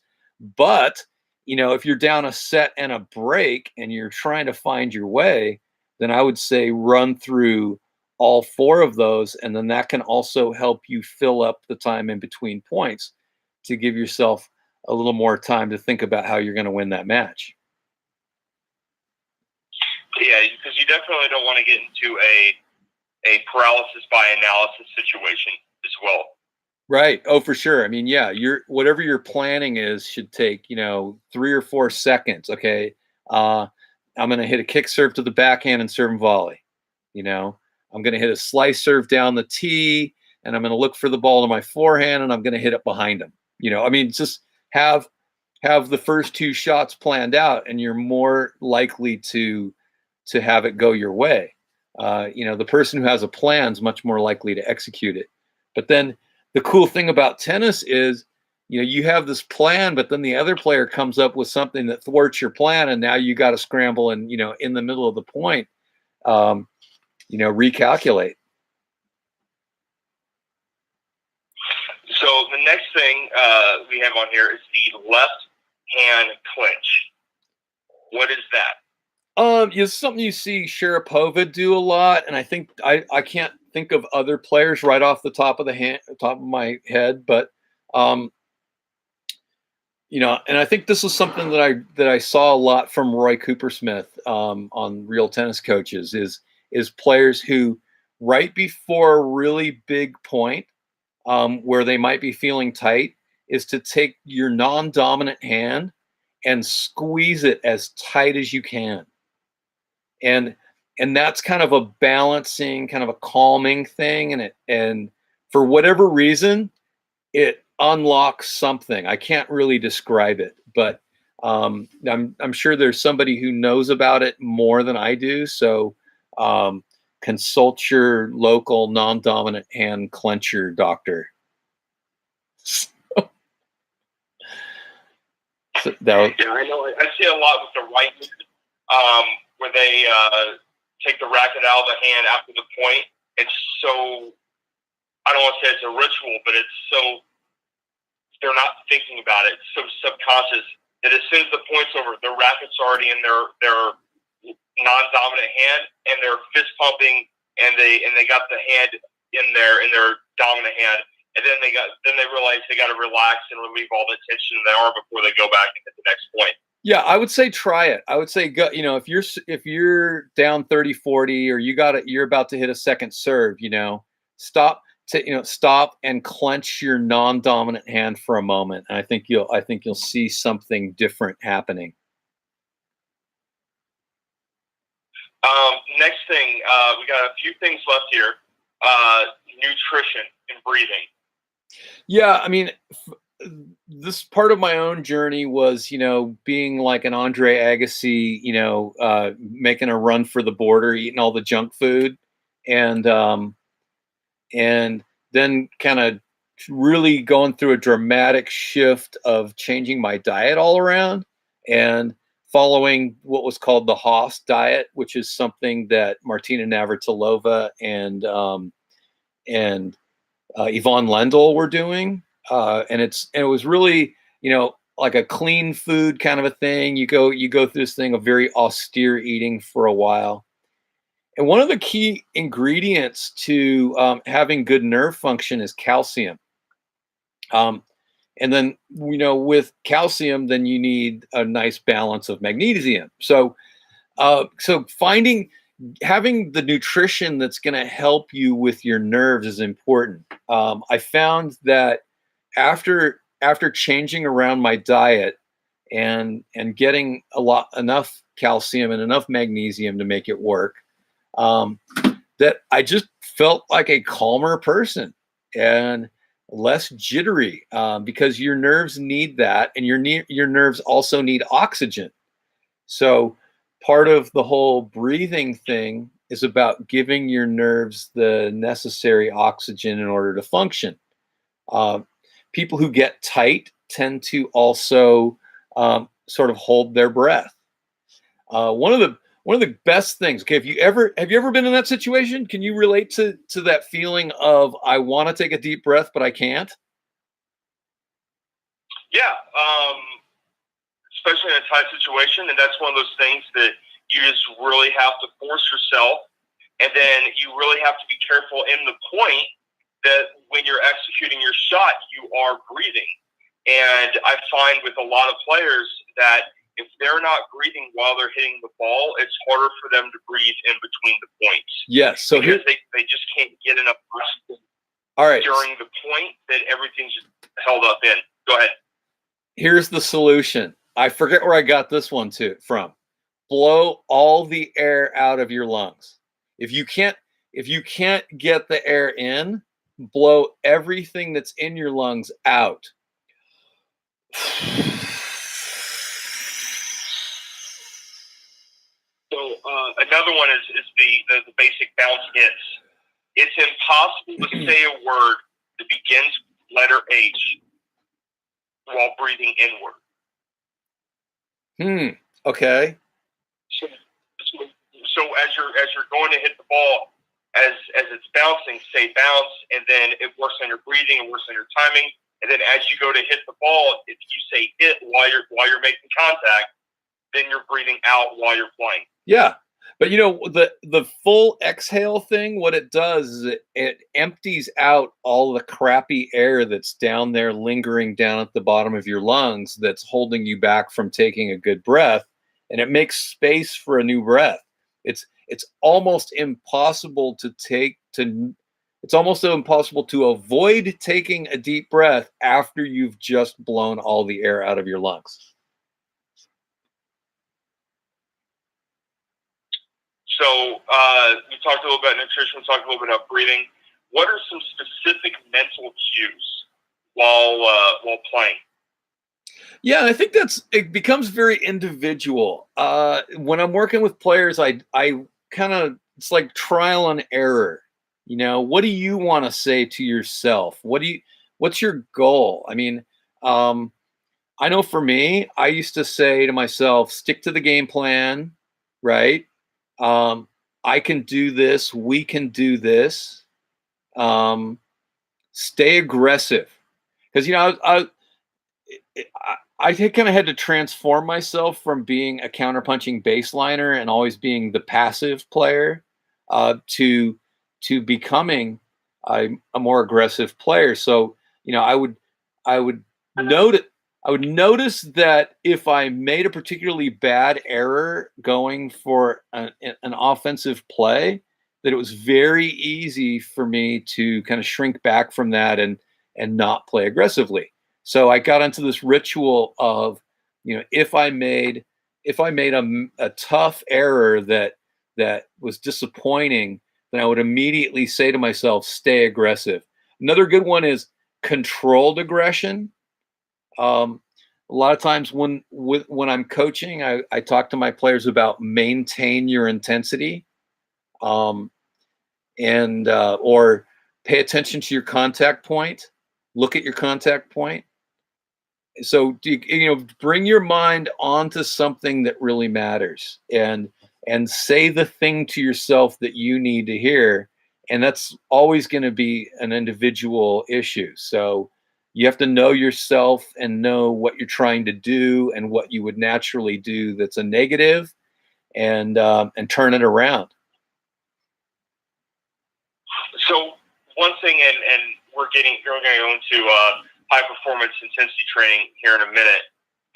But, if you're down a set and a break and you're trying to find your way, then I would say run through all four of those. And then that can also help you fill up the time in between points to give yourself a little more time to think about how you're going to win that match. Yeah, because you definitely don't want to get into a paralysis by analysis situation as well. Right. Oh, for sure. I mean, yeah, whatever your planning is should take, 3 or 4 seconds. Okay. I'm going to hit a kick serve to the backhand and serve and volley. I'm going to hit a slice serve down the tee and I'm going to look for the ball to my forehand and I'm going to hit it behind him. Just have the first 2 shots planned out and you're more likely to have it go your way. The person who has a plan is much more likely to execute it. But then the cool thing about tennis is, you have this plan, but then the other player comes up with something that thwarts your plan, and now you got to scramble and, in the middle of the point, recalculate. So the next thing we have on here is the left hand clinch. What is that? It's something you see Sharapova do a lot, and I think I can't think of other players right off the top of my head, but and I think this is something that I saw a lot from Roy Coopersmith on Real Tennis Coaches is players who right before a really big point where they might be feeling tight is to take your non-dominant hand and squeeze it as tight as you can. And that's kind of a balancing, kind of a calming thing. And for whatever reason, it unlocks something. I can't really describe it, but I'm sure there's somebody who knows about it more than I do. So consult your local non-dominant hand clencher doctor. Yeah, I know. I see a lot with the right where they take the racket out of the hand after the point. It's so, I don't want to say it's a ritual, but it's so, they're not thinking about it. It's so subconscious that as soon as the point's over, the racket's already in their non-dominant hand and they're fist pumping and they got the hand in their dominant hand. And then they realize they got to relax and relieve all the tension in the arm before they go back and hit the next point. Yeah, I would say try it. I would say go, if you're down 30-40 or you're about to hit a second serve, stop and clench your non-dominant hand for a moment. And I think you'll see something different happening. Next thing, we got a few things left here. Nutrition and breathing. Yeah, I mean, this part of my own journey was, being like an Andre Agassi, making a run for the border, eating all the junk food, and then kind of really going through a dramatic shift of changing my diet all around and following what was called the Haas diet, which is something that Martina Navratilova and Yvonne Lendl were doing. And it was really, like a clean food kind of a thing. You go through this thing of very austere eating for a while. And one of the key ingredients to having good nerve function is calcium. And then, with calcium, then you need a nice balance of magnesium. So having the nutrition that's going to help you with your nerves is important. I found that after changing around my diet and getting enough calcium and enough magnesium to make it work, that I just felt like a calmer person and less jittery, because your nerves need that, and your nerves also need oxygen. So part of the whole breathing thing is about giving your nerves the necessary oxygen in order to function. Uh, People who get tight tend to also sort of hold their breath. One of the best things. Okay, have you ever been in that situation? Can you relate to that feeling of I want to take a deep breath but I can't? Yeah, especially in a tight situation, and that's one of those things that you just really have to force yourself, and then you really have to be careful in the point that when you're executing your shot, you are breathing. And I find with a lot of players that if they're not breathing while they're hitting the ball, it's harder for them to breathe in between the points. Yes. So because they just can't get enough breath all right. during the point that everything's just held up in. Go ahead. Here's the solution. I forget where I got this one from. Blow all the air out of your lungs. If you can't get the air in, blow everything that's in your lungs out. So another one is the basic bounce hits. It's impossible to say a word that begins with letter H while breathing inward. Okay. So as you're going to hit the ball, as it's bouncing, say bounce, and then it works on your breathing, it works on your timing, and then as you go to hit the ball, if you say hit while you're making contact, then you're breathing out while you're playing. Yeah. But the full exhale thing, what it does is it empties out all the crappy air that's down there lingering down at the bottom of your lungs that's holding you back from taking a good breath, and it makes space for a new breath. It's almost impossible it's almost impossible to avoid taking a deep breath after you've just blown all the air out of your lungs. So we talked a little bit about nutrition, we talked a little bit about breathing. What are some specific mental cues while playing? Yeah, I think it becomes very individual. When I'm working with players, I kind of, it's like trial and error. What do you want to say to yourself? What's your goal? I mean, I know for me, I used to say to myself, stick to the game plan, right? I can do this. We can do this. Stay aggressive, because I kind of had to transform myself from being a counterpunching baseliner and always being the passive player to becoming a more aggressive player. So I would notice that if I made a particularly bad error going for an offensive play, that it was very easy for me to kind of shrink back from that and not play aggressively. So I got into this ritual of, if I made a tough error that was disappointing, then I would immediately say to myself, stay aggressive. Another good one is controlled aggression. A lot of times when I'm coaching, I talk to my players about maintain your intensity, and or pay attention to your contact point. Look at your contact point. So bring your mind onto something that really matters, and say the thing to yourself that you need to hear, and that's always going to be an individual issue. So you have to know yourself and know what you're trying to do and what you would naturally do that's a negative, and turn it around. So one thing, and we're going to go into high performance intensity training here in a minute,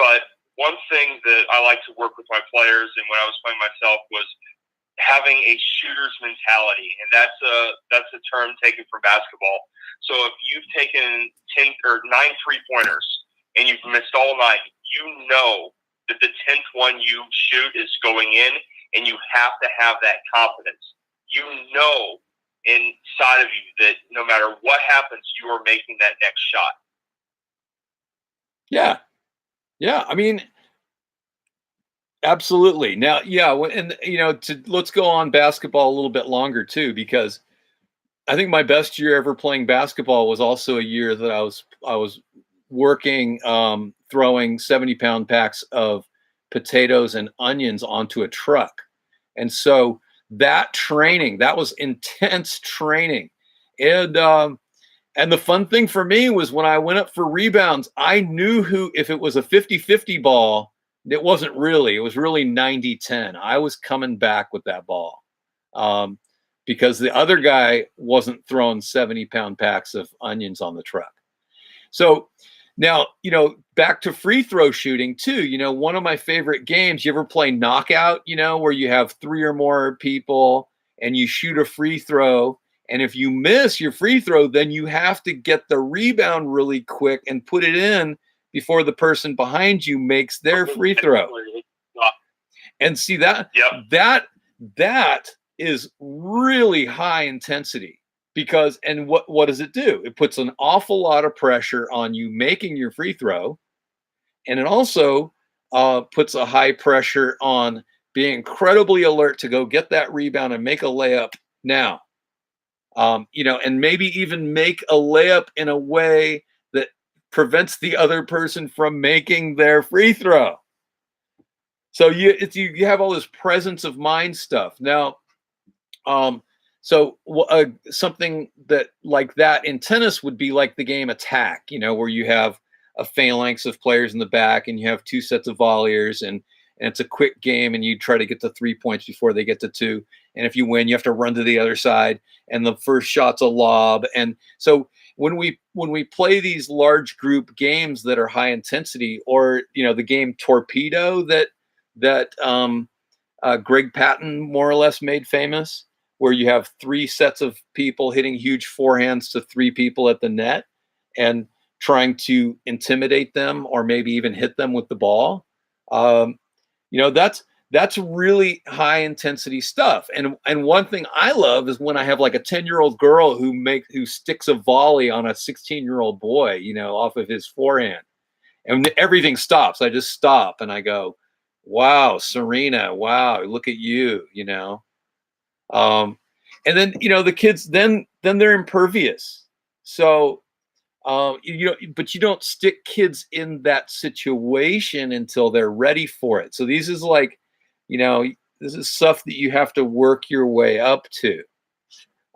but one thing that I like to work with my players, and when I was playing myself, was having a shooter's mentality, and that's a term taken from basketball. So if you've taken 10 or 9 3-pointers and you've missed all night, you know that the 10th one you shoot is going in, and you have to have that confidence. You know inside of you that no matter what happens, you are making that next shot. Yeah. I mean, Absolutely. Now, yeah, and let's go on basketball a little bit longer too, because I think my best year ever playing basketball was also a year that I was working, throwing 70-pound packs of potatoes and onions onto a truck. And so that training, that was intense training. And the fun thing for me was when I went up for rebounds, I knew if it was a 50-50 ball, it wasn't really, it was really 90-10. I was coming back with that ball. Because the other guy wasn't throwing 70-pound packs of onions on the truck. So now, back to free throw shooting too. One of my favorite games, you ever play knockout, where you have 3 or more people and you shoot a free throw. And if you miss your free throw, then you have to get the rebound really quick and put it in before the person behind you makes their free throw. And see that, that is really high intensity, because, and what does it do? It puts an awful lot of pressure on you making your free throw. And it also puts a high pressure on being incredibly alert to go get that rebound and make a layup now. And maybe even make a layup in a way that prevents the other person from making their free throw. So you have all this presence of mind stuff. Now, something that like that in tennis would be like the game attack, where you have a phalanx of players in the back and you have 2 sets of volleyers, and it's a quick game and you try to get to 3 points before they get to 2. And if you win, you have to run to the other side and the first shot's a lob. And so when we play these large group games that are high intensity, or, the game Torpedo that Greg Patton more or less made famous, where you have 3 sets of people hitting huge forehands to 3 people at the net and trying to intimidate them or maybe even hit them with the ball. That's really high intensity stuff. And one thing I love is when I have like a 10-year-old girl who sticks a volley on a 16-year-old boy, off of his forehand, and everything stops. I just stop and I go, wow, Serena, wow, look at you, and then, the kids, then they're impervious. So, but you don't stick kids in that situation until they're ready for it. So this is like, this is stuff that you have to work your way up to.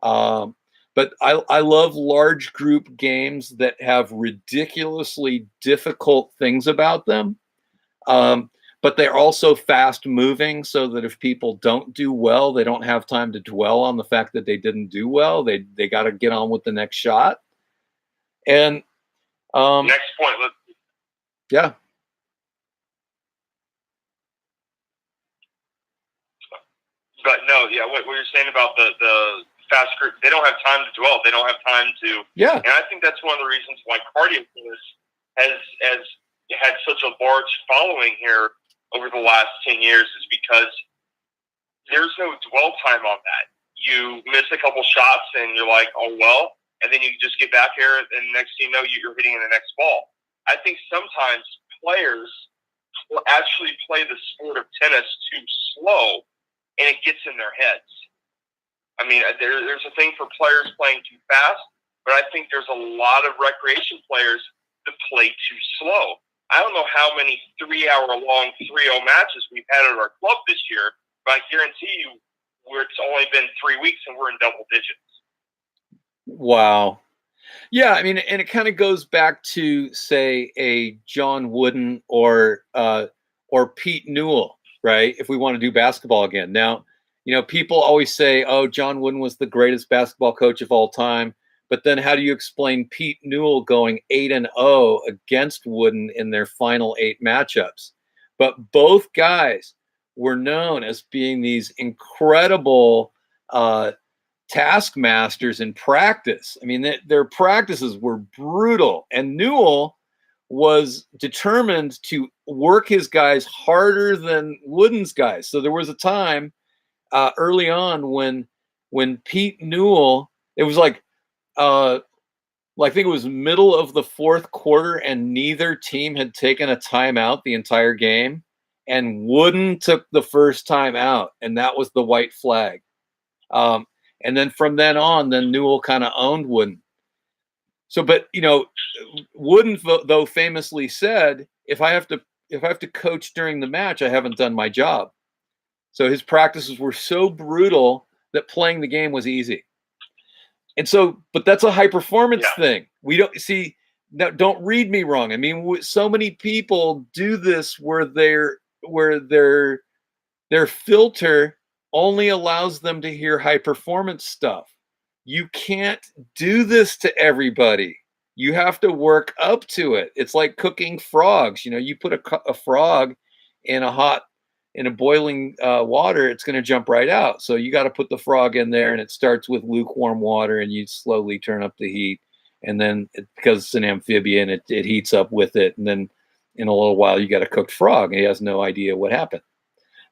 But I love large group games that have ridiculously difficult things about them. But they're also fast moving, so that if people don't do well, they don't have time to dwell on the fact that they didn't do well. They got to get on with the next shot. And next point. Yeah. But no, yeah, what you're saying about the fast group, they don't have time to dwell. They don't have time to. Yeah. And I think that's one of the reasons why cardio has had such a large following here over the last 10 years, is because there's no dwell time on that. You miss a couple shots and you're like, oh, well, and then you just get back here and next thing you know, you're hitting in the next ball. I think sometimes players will actually play the sport of tennis too slow, and it gets in their heads. I mean, there's a thing for players playing too fast, but I think there's a lot of recreation players that play too slow. I don't know how many 3-hour-long 3-0 matches we've had at our club this year, but I guarantee you it's only been 3 weeks and we're in double digits. Wow. Yeah, I mean, and it kind of goes back to, say, a John Wooden or Pete Newell, right? If we want to do basketball again. Now, people always say, oh, John Wooden was the greatest basketball coach of all time. But then how do you explain Pete Newell going 8-0 against Wooden in their final 8 matchups? But both guys were known as being these incredible taskmasters in practice. I mean, their practices were brutal. And Newell was determined to work his guys harder than Wooden's guys. So there was a time early on when Pete Newell, it was like, I think it was middle of the 4th quarter and neither team had taken a timeout the entire game. and Wooden took the first time out, and that was the white flag. And then from then on, then Newell kind of owned Wooden. So, but Wooden though famously said, if I have to coach during the match, I haven't done my job. So his practices were so brutal that playing the game was easy. And so, but that's a high performance thing. We don't see now. Don't read me wrong. I mean, so many people do this where their filter only allows them to hear high performance stuff. You can't do this to everybody. You have to work up to it. It's like cooking frogs. You put a frog in a boiling water, it's going to jump right out. So you got to put the frog in there, and it starts with lukewarm water, and you slowly turn up the heat. And then because it's an amphibian, it heats up with it. And then in a little while, you got a cooked frog, and he has no idea what happened.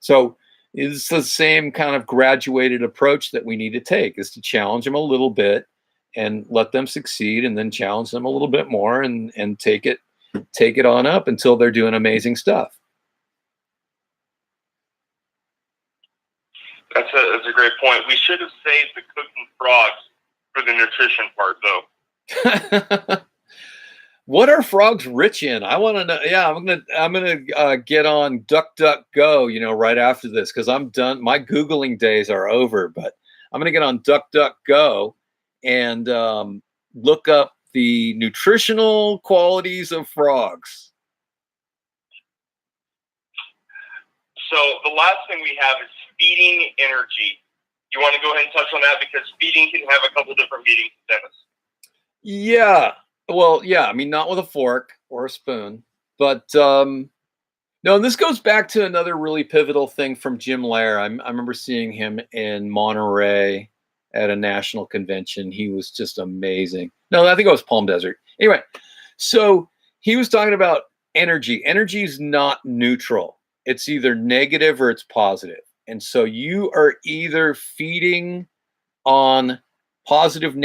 So it's the same kind of graduated approach that we need to take, is to challenge them a little bit and let them succeed, and then challenge them a little bit more and take it on up until they're doing amazing stuff. That's a great point. We should have saved the cooking frogs for the nutrition part, though. What are frogs rich in? I want to know. Yeah, I'm gonna get on DuckDuckGo, right after this, because I'm done. My Googling days are over. But I'm gonna get on DuckDuckGo and look up the nutritional qualities of frogs. So the last thing we have is feeding energy. You want to go ahead and touch on that, because feeding can have a couple different meanings, Dennis? Yeah. Well, yeah. I mean, not with a fork or a spoon, but no. And this goes back to another really pivotal thing from Jim Loehr. I remember seeing him in Monterey at a national convention. He was just amazing. No, I think it was Palm Desert. Anyway, so he was talking about energy. Energy is not neutral. It's either negative or it's positive. And so you are either feeding on positive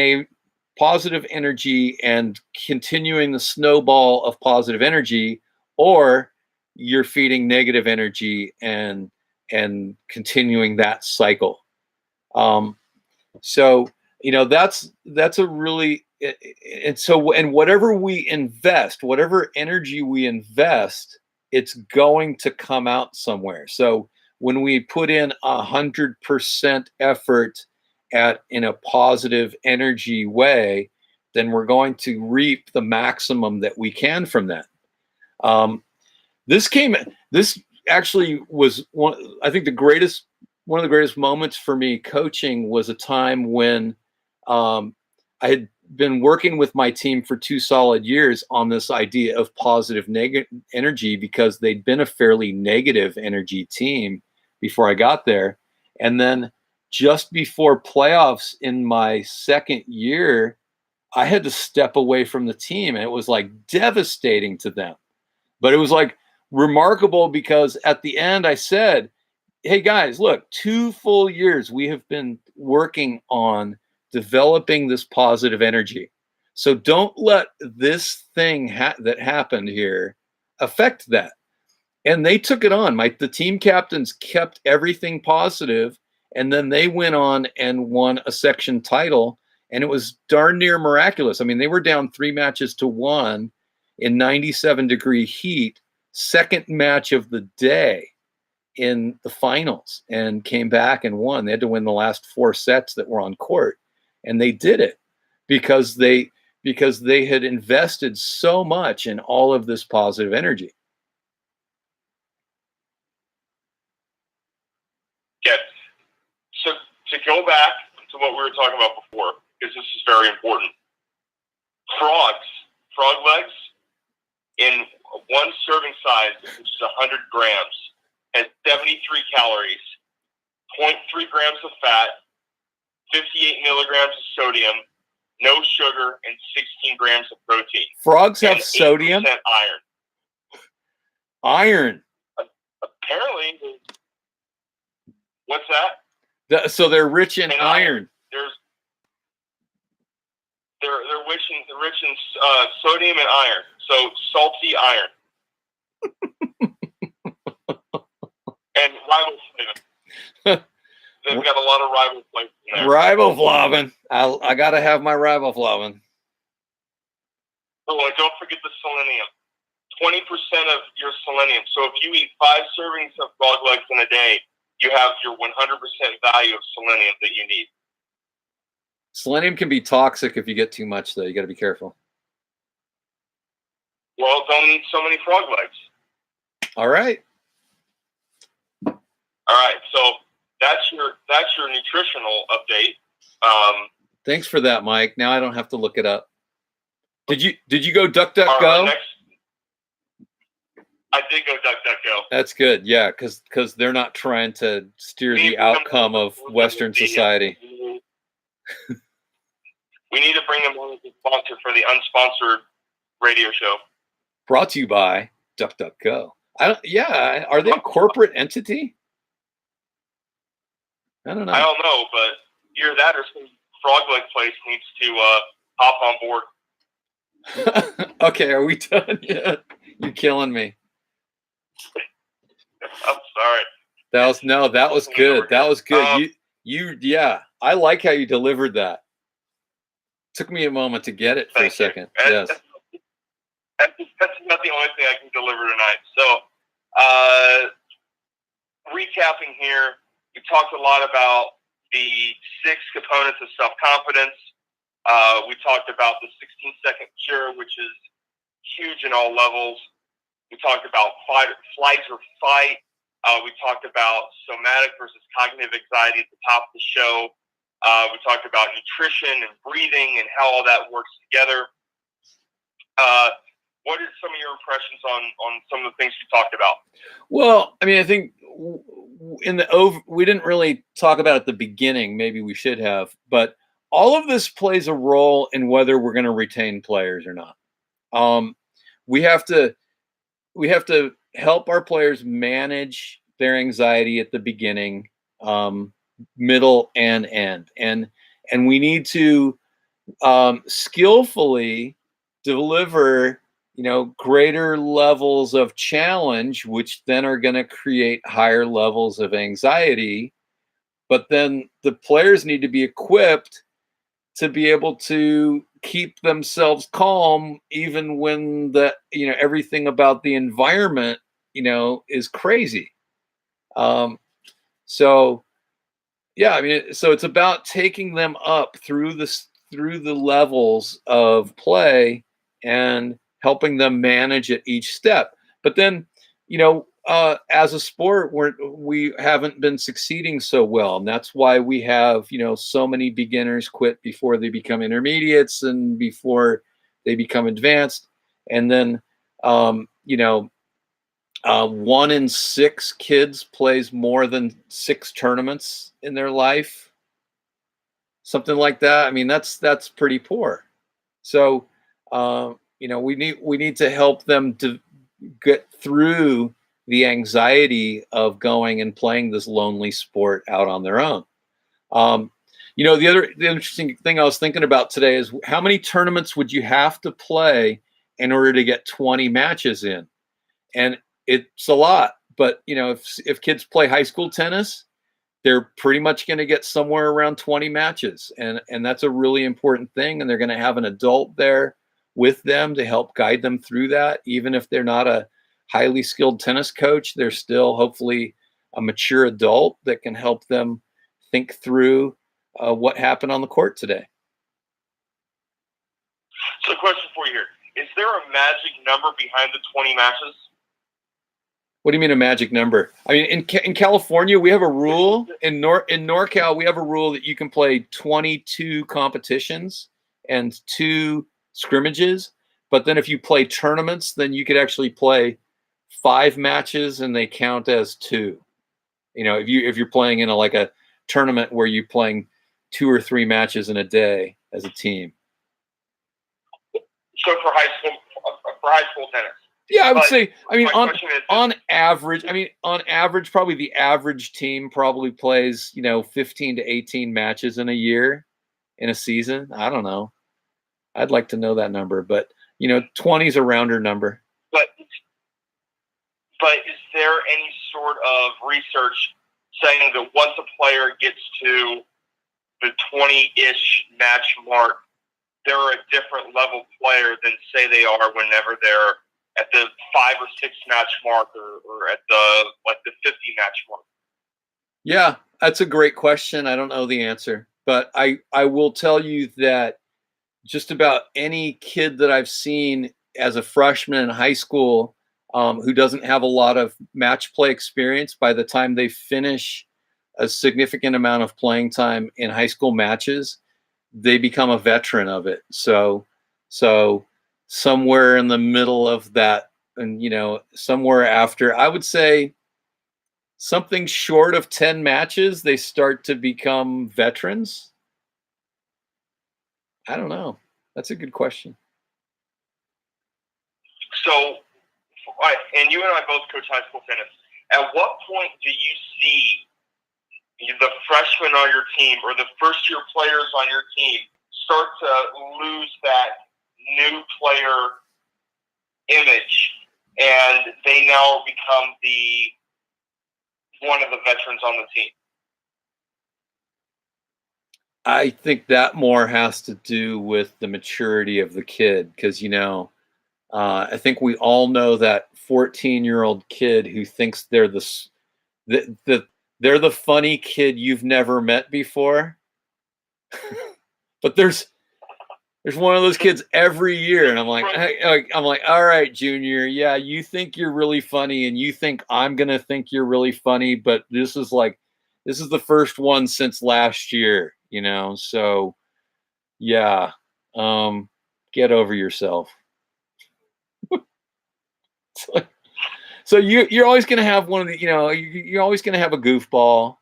energy and continuing the snowball of positive energy, or you're feeding negative energy and continuing that cycle. So that's a really, and whatever we invest, whatever energy we invest, it's going to come out somewhere. So when we put in 100% effort in a positive energy way, then we're going to reap the maximum that we can from that. This actually was one of the greatest moments for me coaching was a time when I had been working with my team for 2 solid years on this idea of positive energy, because they'd been a fairly negative energy team before I got there. And then just before playoffs in my second year, I had to step away from the team, and it was like devastating to them. But it was like remarkable, because at the end I said, hey guys, look, 2 full years we have been working on developing this positive energy. So don't let this thing that happened here affect that. And they took it on. The team captains kept everything positive, and then they went on and won a section title, and it was darn near miraculous. I mean, they were down 3-1 in 97-degree heat, second match of the day in the finals, and came back and won. They had to win the last 4 sets that were on court, and they did it because they had invested so much in all of this positive energy. Yeah. So to go back to what we were talking about before, because this is very important. Frog legs in one serving size, which is 100 grams, has 73 calories, 0.3 grams of fat, 58 milligrams of sodium, no sugar, and 16 grams of protein. Frogs have sodium? Iron. Iron. Apparently. What's that? So they're rich in iron. They're rich in sodium and iron. So salty iron. And riboflavin. They've got a lot of riboflavin in there. Riboflavin. I got to have my riboflavin. Oh, and don't forget the selenium. 20% of your selenium. So if you eat 5 servings of frog legs in a day, you have your 100% value of selenium that you need. Selenium can be toxic if you get too much, though. You got to be careful. Well, don't eat so many frog legs. All right. All right. So that's your nutritional update. Thanks for that, Mike. Now I don't have to look it up. Did you go DuckDuckGo? I did go DuckDuckGo. That's good. Yeah, because they're not trying to steer the outcome of Western society. We need to bring them on as a sponsor for the unsponsored radio show. Brought to you by DuckDuckGo. Are they a corporate entity? I don't know. I don't know, but either that or some frog leg place needs to hop on board. Okay, are we done yet? You're killing me. I'm sorry. That was good. That was good. I like how you delivered that. Took me a moment to get it for a second. Yes. That's not the only thing I can deliver tonight. So, recapping here, we talked a lot about the 6 components of self-confidence. We talked about the 16-second cure, which is huge in all levels. We talked about flight or fight. We talked about somatic versus cognitive anxiety at the top of the show. We talked about nutrition and breathing and how all that works together. What are some of your impressions on some of the things we talked about? Well, I mean, I think we didn't really talk about it at the beginning. Maybe we should have, but all of this plays a role in whether we're going to retain players or not. We have to help our players manage their anxiety at the beginning, middle, and end, and we need to skillfully deliver greater levels of challenge, which then are going to create higher levels of anxiety. But then the players need to be equipped to be able to keep themselves calm, even when everything about the environment, is crazy. So it's about taking them up through the levels of play and helping them manage at each step. But then, as a sport, we haven't been succeeding so well, and that's why we have so many beginners quit before they become intermediates and before they become advanced. And then 1 in 6 kids plays more than 6 tournaments in their life, something like that. I mean, that's pretty poor. So we need to help them to get through the anxiety of going and playing this lonely sport out on their own. The interesting thing I was thinking about today is how many tournaments would you have to play in order to get 20 matches in? And it's a lot, but if kids play high school tennis, they're pretty much going to get somewhere around 20 matches. And that's a really important thing. And they're going to have an adult there with them to help guide them through that. Even if they're not a highly skilled tennis coach, they're still hopefully a mature adult that can help them think through what happened on the court today. So, question for you here. Is there a magic number behind the 20 matches? What do you mean a magic number? I mean, in California, we have a rule. In NorCal, we have a rule that you can play 22 competitions and 2 scrimmages. But then if you play tournaments, then you could actually play 5 matches and they count as 2. If you're playing in a tournament where you're playing 2 or 3 matches in a day as a team. So for high school tennis. Yeah, I would say. I mean, on average, probably the average team probably plays 15 to 18 matches in a year, in a season. I don't know. I'd like to know that number, but 20 is a rounder number. But But is there any sort of research saying that once a player gets to the 20-ish match mark, they're a different level player than say they are whenever they're at the 5 or 6 match mark or at the 50 match mark? Yeah, that's a great question. I don't know the answer, but I will tell you that just about any kid that I've seen as a freshman in high school who doesn't have a lot of match play experience, by the time they finish a significant amount of playing time in high school matches, they become a veteran of it. So somewhere in the middle of that, and somewhere after, I would say something short of 10 matches, they start to become veterans. I don't know. That's a good question. So, and you and I both coach high school tennis. At what point do you see the freshmen on your team or the first-year players on your team start to lose that new player image, and they now become one of the veterans on the team? I think that more has to do with the maturity of the kid, because I think we all know that 14-year-old kid who thinks they're they're the funny kid you've never met before. But there's one of those kids every year, and I'm like, all right, Junior, yeah, you think you're really funny, and you think I'm gonna think you're really funny, but this is the first one since last year, So, yeah, get over yourself. So you're always gonna have one of the, you're always gonna have a goofball.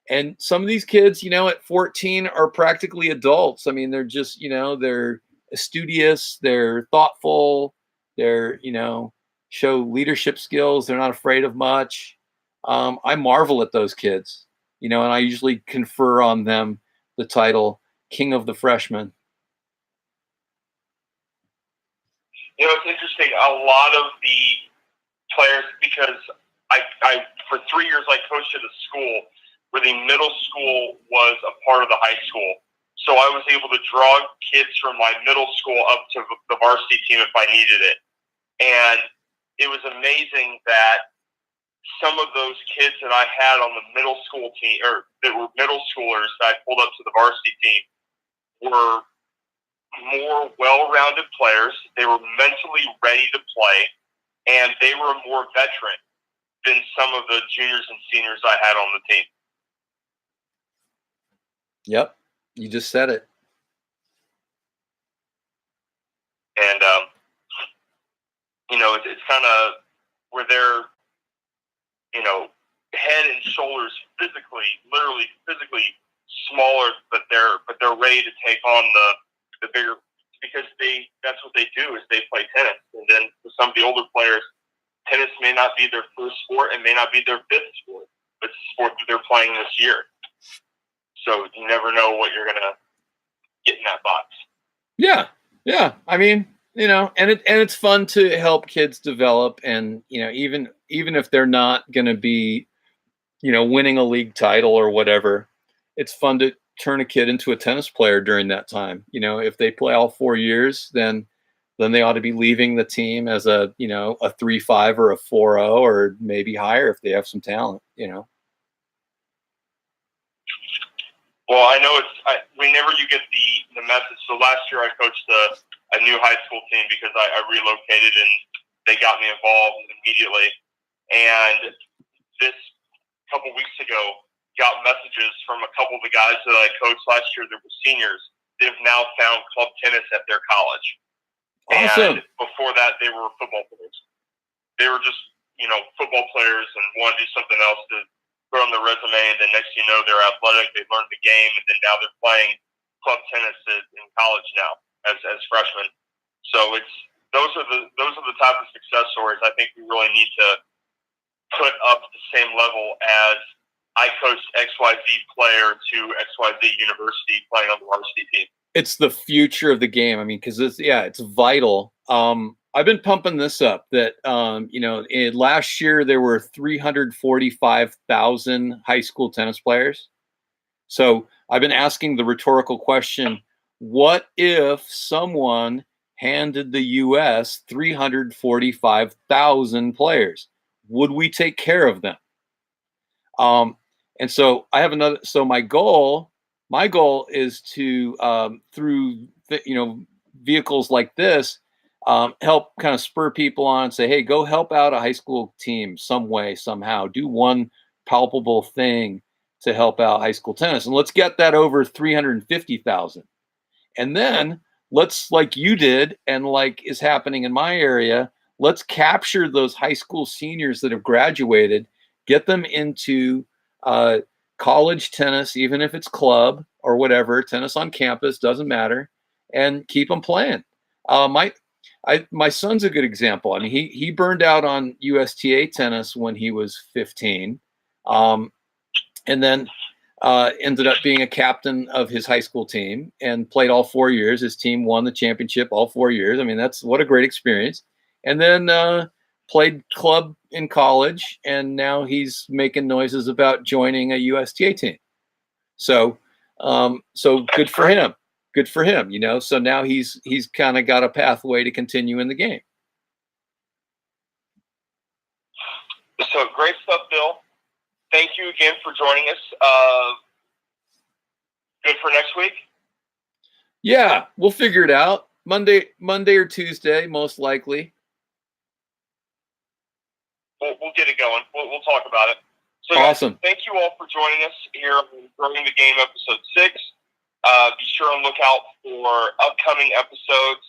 And some of these kids, at 14 are practically adults. I mean, they're just, they're studious, they're thoughtful, they're, show leadership skills. They're not afraid of much. I marvel at those kids, and I usually confer on them the title King of the Freshmen. It's interesting. A lot of the players, because I for 3 years I coached at a school where the middle school was a part of the high school. So I was able to draw kids from my middle school up to the varsity team if I needed it. And it was amazing that some of those kids that I had on the middle school team, or that were middle schoolers that I pulled up to the varsity team, were more well-rounded players. They were mentally ready to play, and they were more veteran than some of the juniors and seniors I had on the team. Yep, you just said it. And it's kind of where they're, head and shoulders literally physically smaller, but they're ready to take on the bigger, because that's what they do, is they play tennis. And then for some of the older players, tennis may not be their first sport and may not be their fifth sport, but it's a sport that they're playing this year. So you never know what you're going to get in that box. Yeah. I mean, and it's fun to help kids develop, and even if they're not going to be, winning a league title or whatever, it's fun to turn a kid into a tennis player during that time. If they play all 4 years, then they ought to be leaving the team as a 3.5 or a 4.0, or maybe higher if they have some talent. Well, I know whenever you get the message. So last year I coached a new high school team because I relocated and they got me involved immediately. And this couple weeks ago, got messages from a couple of the guys that I coached last year that were seniors. They've now found club tennis at their college. Awesome. And before that, they were football players. They were just, football players and wanted to do something else to put on their resume. And then next thing you know, they're athletic. They've learned the game, and then now they're playing club tennis in college now as freshmen. So those are the type of success stories I think we really need to put up at the same level as I coached XYZ player to XYZ university playing on the varsity team. It's the future of the game. I mean, because it's vital. I've been pumping this up that last year there were 345,000 high school tennis players. So I've been asking the rhetorical question, what if someone handed the US 345,000 players? Would we take care of them? And so I have another. So my goal is to through vehicles like this, help kind of spur people on. Say, hey, go help out a high school team some way, somehow. Do one palpable thing to help out high school tennis, and let's get that over 350,000. And then let's, like you did, and like is happening in my area, let's capture those high school seniors that have graduated, get them into uh, college tennis, even if it's club or whatever, tennis on campus, doesn't matter, and keep them playing. My son's a good example. I mean, he burned out on USTA tennis when he was 15, and then ended up being a captain of his high school team and played all 4 years. His team won the championship all 4 years. I mean, that's what a great experience. And then played club in college, and now he's making noises about joining a USTA team. So good for him. Good for him. So now he's kind of got a pathway to continue in the game. So great stuff, Bill. Thank you again for joining us. Good for next week? Yeah, we'll figure it out. Monday or Tuesday, most likely. We'll get it going. We'll talk about it. So awesome. Guys, thank you all for joining us here on Growing the Game episode 6. Be sure and look out for upcoming episodes.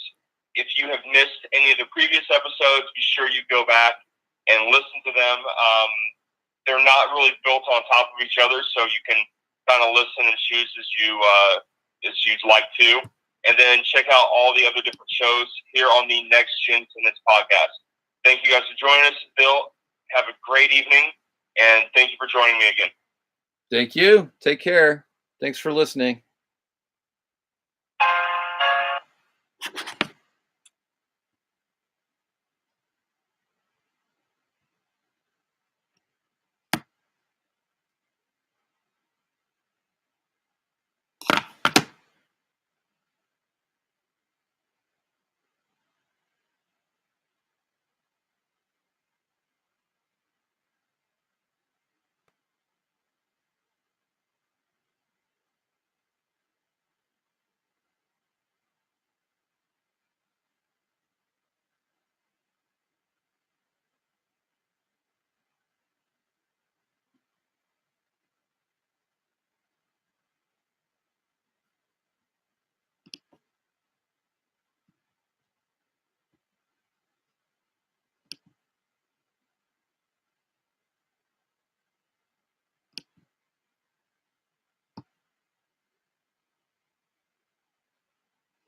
If you have missed any of the previous episodes, be sure you go back and listen to them. They're not really built on top of each other, so you can kind of listen and choose as you'd like to. And then check out all the other different shows here on the Next Gen Tennis podcast. Thank you guys for joining us. Bill, have a great evening, and thank you for joining me again. Thank you. Take care. Thanks for listening.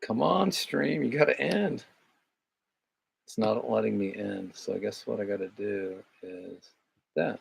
Come on, stream. You got to end. It's not letting me end. So I guess what I got to do is that.